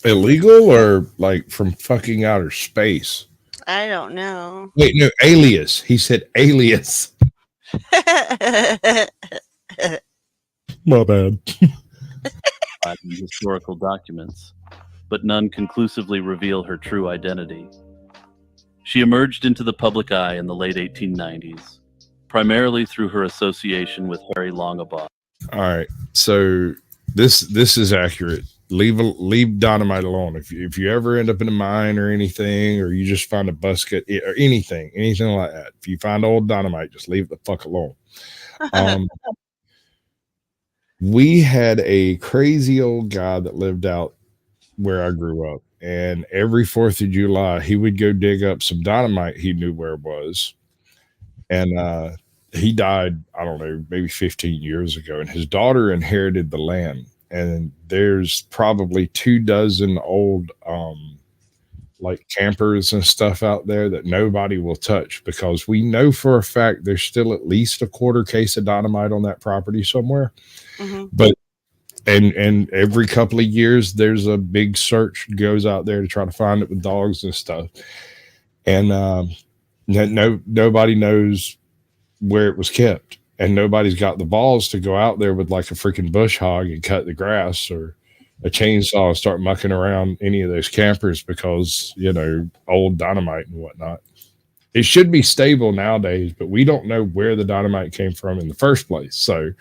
Illegal or like from fucking outer space? I don't know. Wait, no, alias. He said alias. My bad. In historical documents, but none conclusively reveal her true identity. She emerged into the public eye in the late 1890s, primarily through her association with Harry Longabaugh. All right, so this is accurate. Leave dynamite alone. If you ever end up in a mine or anything, or you just find a busket or anything like that, if you find old dynamite, just leave it the fuck alone. We had a crazy old guy that lived out where I grew up, and every 4th of July he would go dig up some dynamite he knew where it was, and he died, I don't know, maybe 15 years ago, and his daughter inherited the land, and there's probably 24 old like campers and stuff out there that nobody will touch, because we know for a fact there's still at least a quarter case of dynamite on that property somewhere. Mm-hmm. But and every couple of years there's a big search goes out there to try to find it with dogs and stuff, and nobody knows where it was kept, and nobody's got the balls to go out there with like a freaking bush hog and cut the grass or a chainsaw and start mucking around any of those campers, because, you know, old dynamite and whatnot. It should be stable nowadays, but we don't know where the dynamite came from in the first place. So,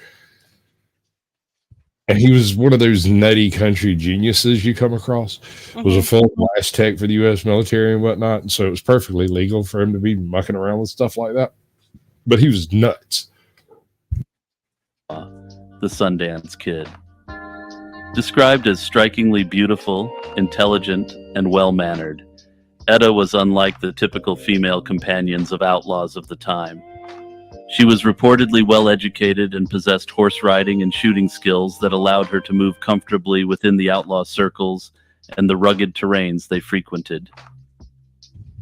and he was one of those nutty country geniuses you come across. Was a full blast tech for the U.S. military and whatnot, and so it was perfectly legal for him to be mucking around with stuff like that. But he was nuts. The Sundance Kid. Described as strikingly beautiful, intelligent, and well-mannered, Etta was unlike the typical female companions of outlaws of the time. She was reportedly well-educated and possessed horse riding and shooting skills that allowed her to move comfortably within the outlaw circles and the rugged terrains they frequented.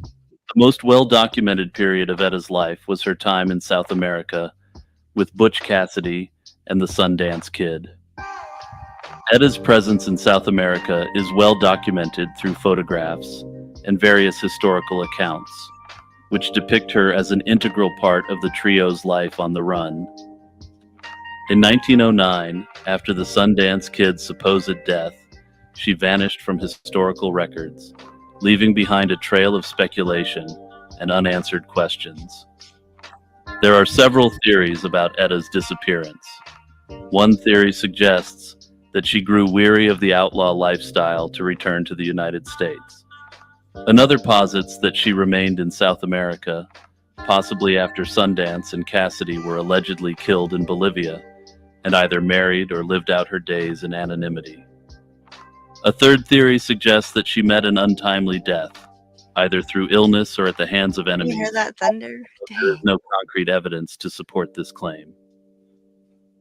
The most well-documented period of Etta's life was her time in South America with Butch Cassidy and the Sundance Kid. Etta's presence in South America is well documented through photographs and various historical accounts, which depict her as an integral part of the trio's life on the run. In 1909, after the Sundance Kid's supposed death, she vanished from historical records, leaving behind a trail of speculation and unanswered questions. There are several theories about Etta's disappearance. One theory suggests that she grew weary of the outlaw lifestyle to return to the United States. Another posits that she remained in South America, possibly after Sundance and Cassidy were allegedly killed in Bolivia, and either married or lived out her days in anonymity. A third theory suggests that she met an untimely death, either through illness or at the hands of enemies. You hear that thunder? There is no concrete evidence to support this claim.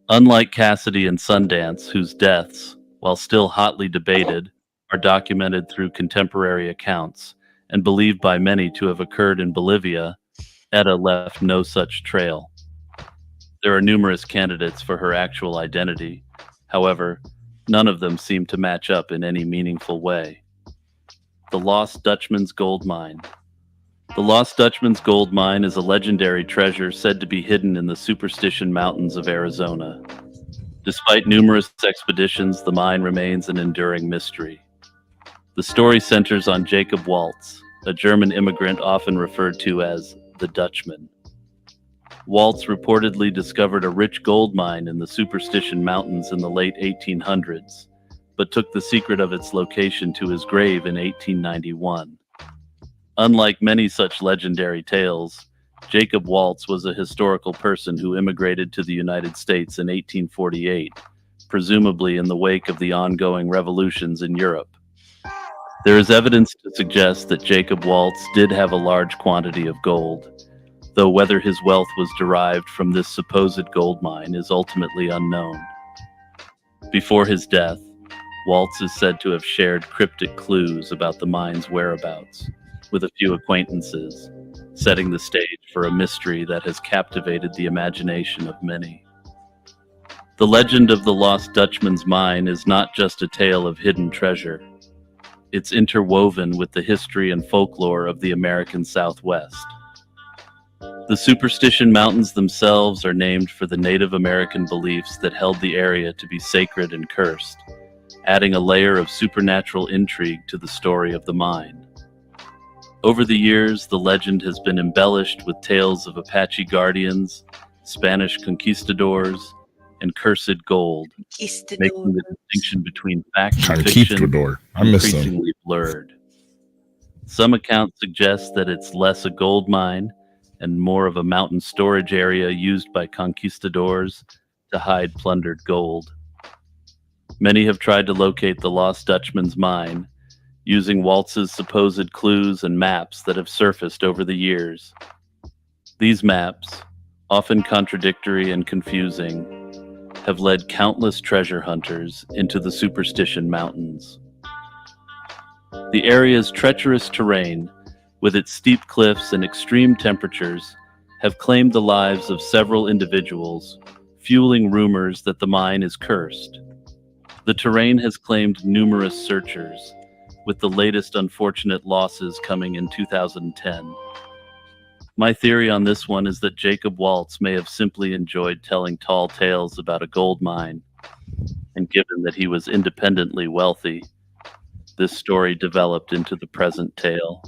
Unlike Cassidy and Sundance, whose deaths, while still hotly debated, are documented through contemporary accounts and believed by many to have occurred in Bolivia, Etta left no such trail. There are numerous candidates for her actual identity. However, none of them seem to match up in any meaningful way. The Lost Dutchman's Gold Mine. The Lost Dutchman's Gold Mine is a legendary treasure said to be hidden in the Superstition Mountains of Arizona. Despite numerous expeditions, the mine remains an enduring mystery. The story centers on Jacob Waltz, a German immigrant often referred to as the Dutchman. Waltz reportedly discovered a rich gold mine in the Superstition Mountains in the late 1800s, but took the secret of its location to his grave in 1891. Unlike many such legendary tales, Jacob Waltz was a historical person who immigrated to the United States in 1848, presumably in the wake of the ongoing revolutions in Europe. There is evidence to suggest that Jacob Waltz did have a large quantity of gold, though whether his wealth was derived from this supposed gold mine is ultimately unknown. Before his death, Waltz is said to have shared cryptic clues about the mine's whereabouts with a few acquaintances, setting the stage for a mystery that has captivated the imagination of many. The legend of the Lost Dutchman's Mine is not just a tale of hidden treasure. It's interwoven with the history and folklore of the American Southwest. The Superstition Mountains themselves are named for the Native American beliefs that held the area to be sacred and cursed, adding a layer of supernatural intrigue to the story of the mine. Over the years, the legend has been embellished with tales of Apache guardians, Spanish conquistadors, and cursed gold, making the distinction between fact and fiction increasingly blurred. Some accounts suggest that it's less a gold mine and more of a mountain storage area used by conquistadors to hide plundered gold. Many have tried to locate the Lost Dutchman's mine, using Waltz's supposed clues and maps that have surfaced over the years. These maps, often contradictory and confusing, have led countless treasure hunters into the Superstition Mountains. The area's treacherous terrain, with its steep cliffs and extreme temperatures, have claimed the lives of several individuals, fueling rumors that the mine is cursed. The terrain has claimed numerous searchers, with the latest unfortunate losses coming in 2010. My theory on this one is that Jacob Waltz may have simply enjoyed telling tall tales about a gold mine, and given that he was independently wealthy, this story developed into the present tale,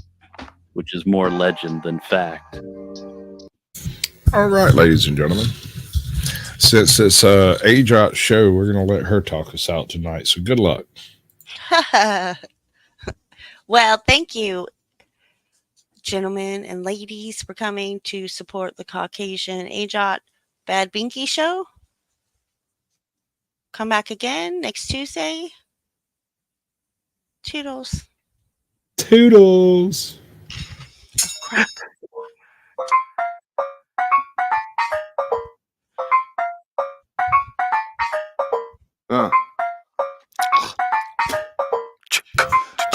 which is more legend than fact. All right, ladies and gentlemen. Since it's AJoT show, we're going to let her talk us out tonight. So good luck. Well, thank you, gentlemen and ladies, for coming to support the Caucasian AJoT BhaddBHinky show. Come back again next Tuesday. Toodles. Toodles. Oh, crap.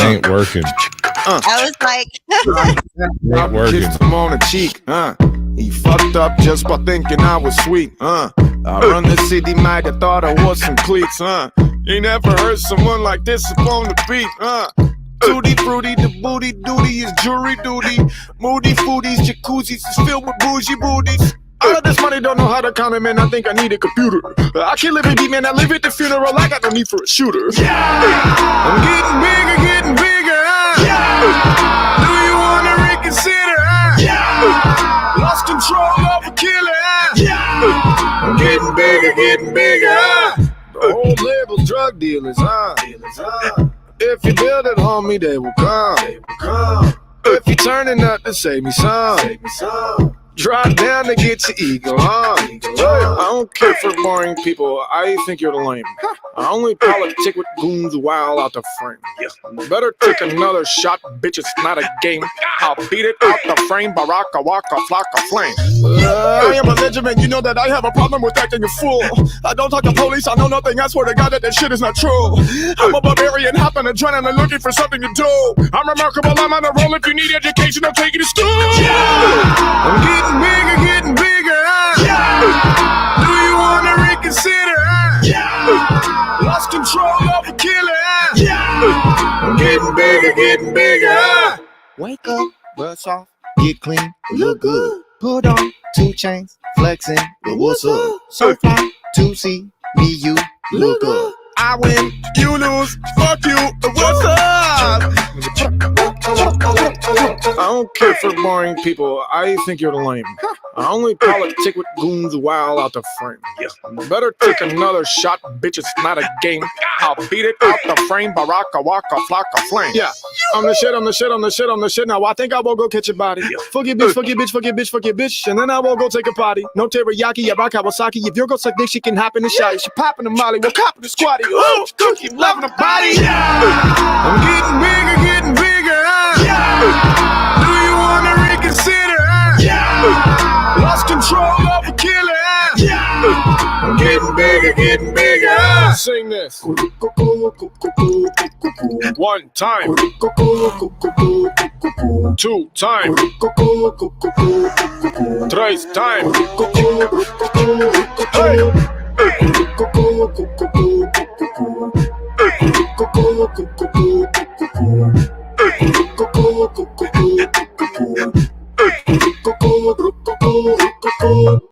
Ain't working. I was like, Ain't working. Kissed him on the cheek, He fucked up just by thinking I was sweet, I run the city, might have thought I was some cleats, You never heard someone like this upon the beat, Tutti fruity, the booty duty is jury duty. Moody foodies, jacuzzis is filled with bougie booties. All of this money, don't know how to count it, man. I think I need a computer. I can't live in deep, man. I live at the funeral. I got no need for a shooter. I'm getting bigger, Do you want to reconsider, Lost control of a killer, I'm getting bigger, The whole label drug dealers, If you build it, homie, they will come. If you turning up to save me some. Drop down to get your ego on. I don't care for boring people. I think you're lame. I only politic with goons while out the frame. Better take another shot, bitch. It's not a game. I'll beat it out the frame. Baraka, waka, flocka, flame. I am a legend, man. You know that I have a problem with acting a fool. I don't talk to police. I know nothing. I swear to God that shit is not true. I'm a barbarian, hopping adrenaline, looking for something to do. I'm remarkable. I'm on a roll. If you need education, I'll take you to school. I'm getting bigger, Lost control of a killer. I'm getting bigger. Wake up, brush off, get clean, look good. Put on 2 chains, flexing, but what's up? So fly to see me, you look good. I win, you lose, fuck you, what's up? I don't care for boring people, I think you're lame. I only politic with goons while out the frame. Better take another shot, bitch, it's not a game. I'll beat it out the frame, baraka, waka, flock of flame. Yeah, I'm the shit, now I think I will go catch a body. Fuck your bitch, and then I will go take a potty. No teriyaki, ya rock Kawasaki, if you're gonna suck dick, she can hop in the shotty. She poppin' the molly, we'll cop in the squatty. Oh, keep loving the body. I'm getting bigger. Do you wanna reconsider? Lost control of a killer. I'm getting bigger. Sing this. 1 time. 2 time. 3 time. Hey.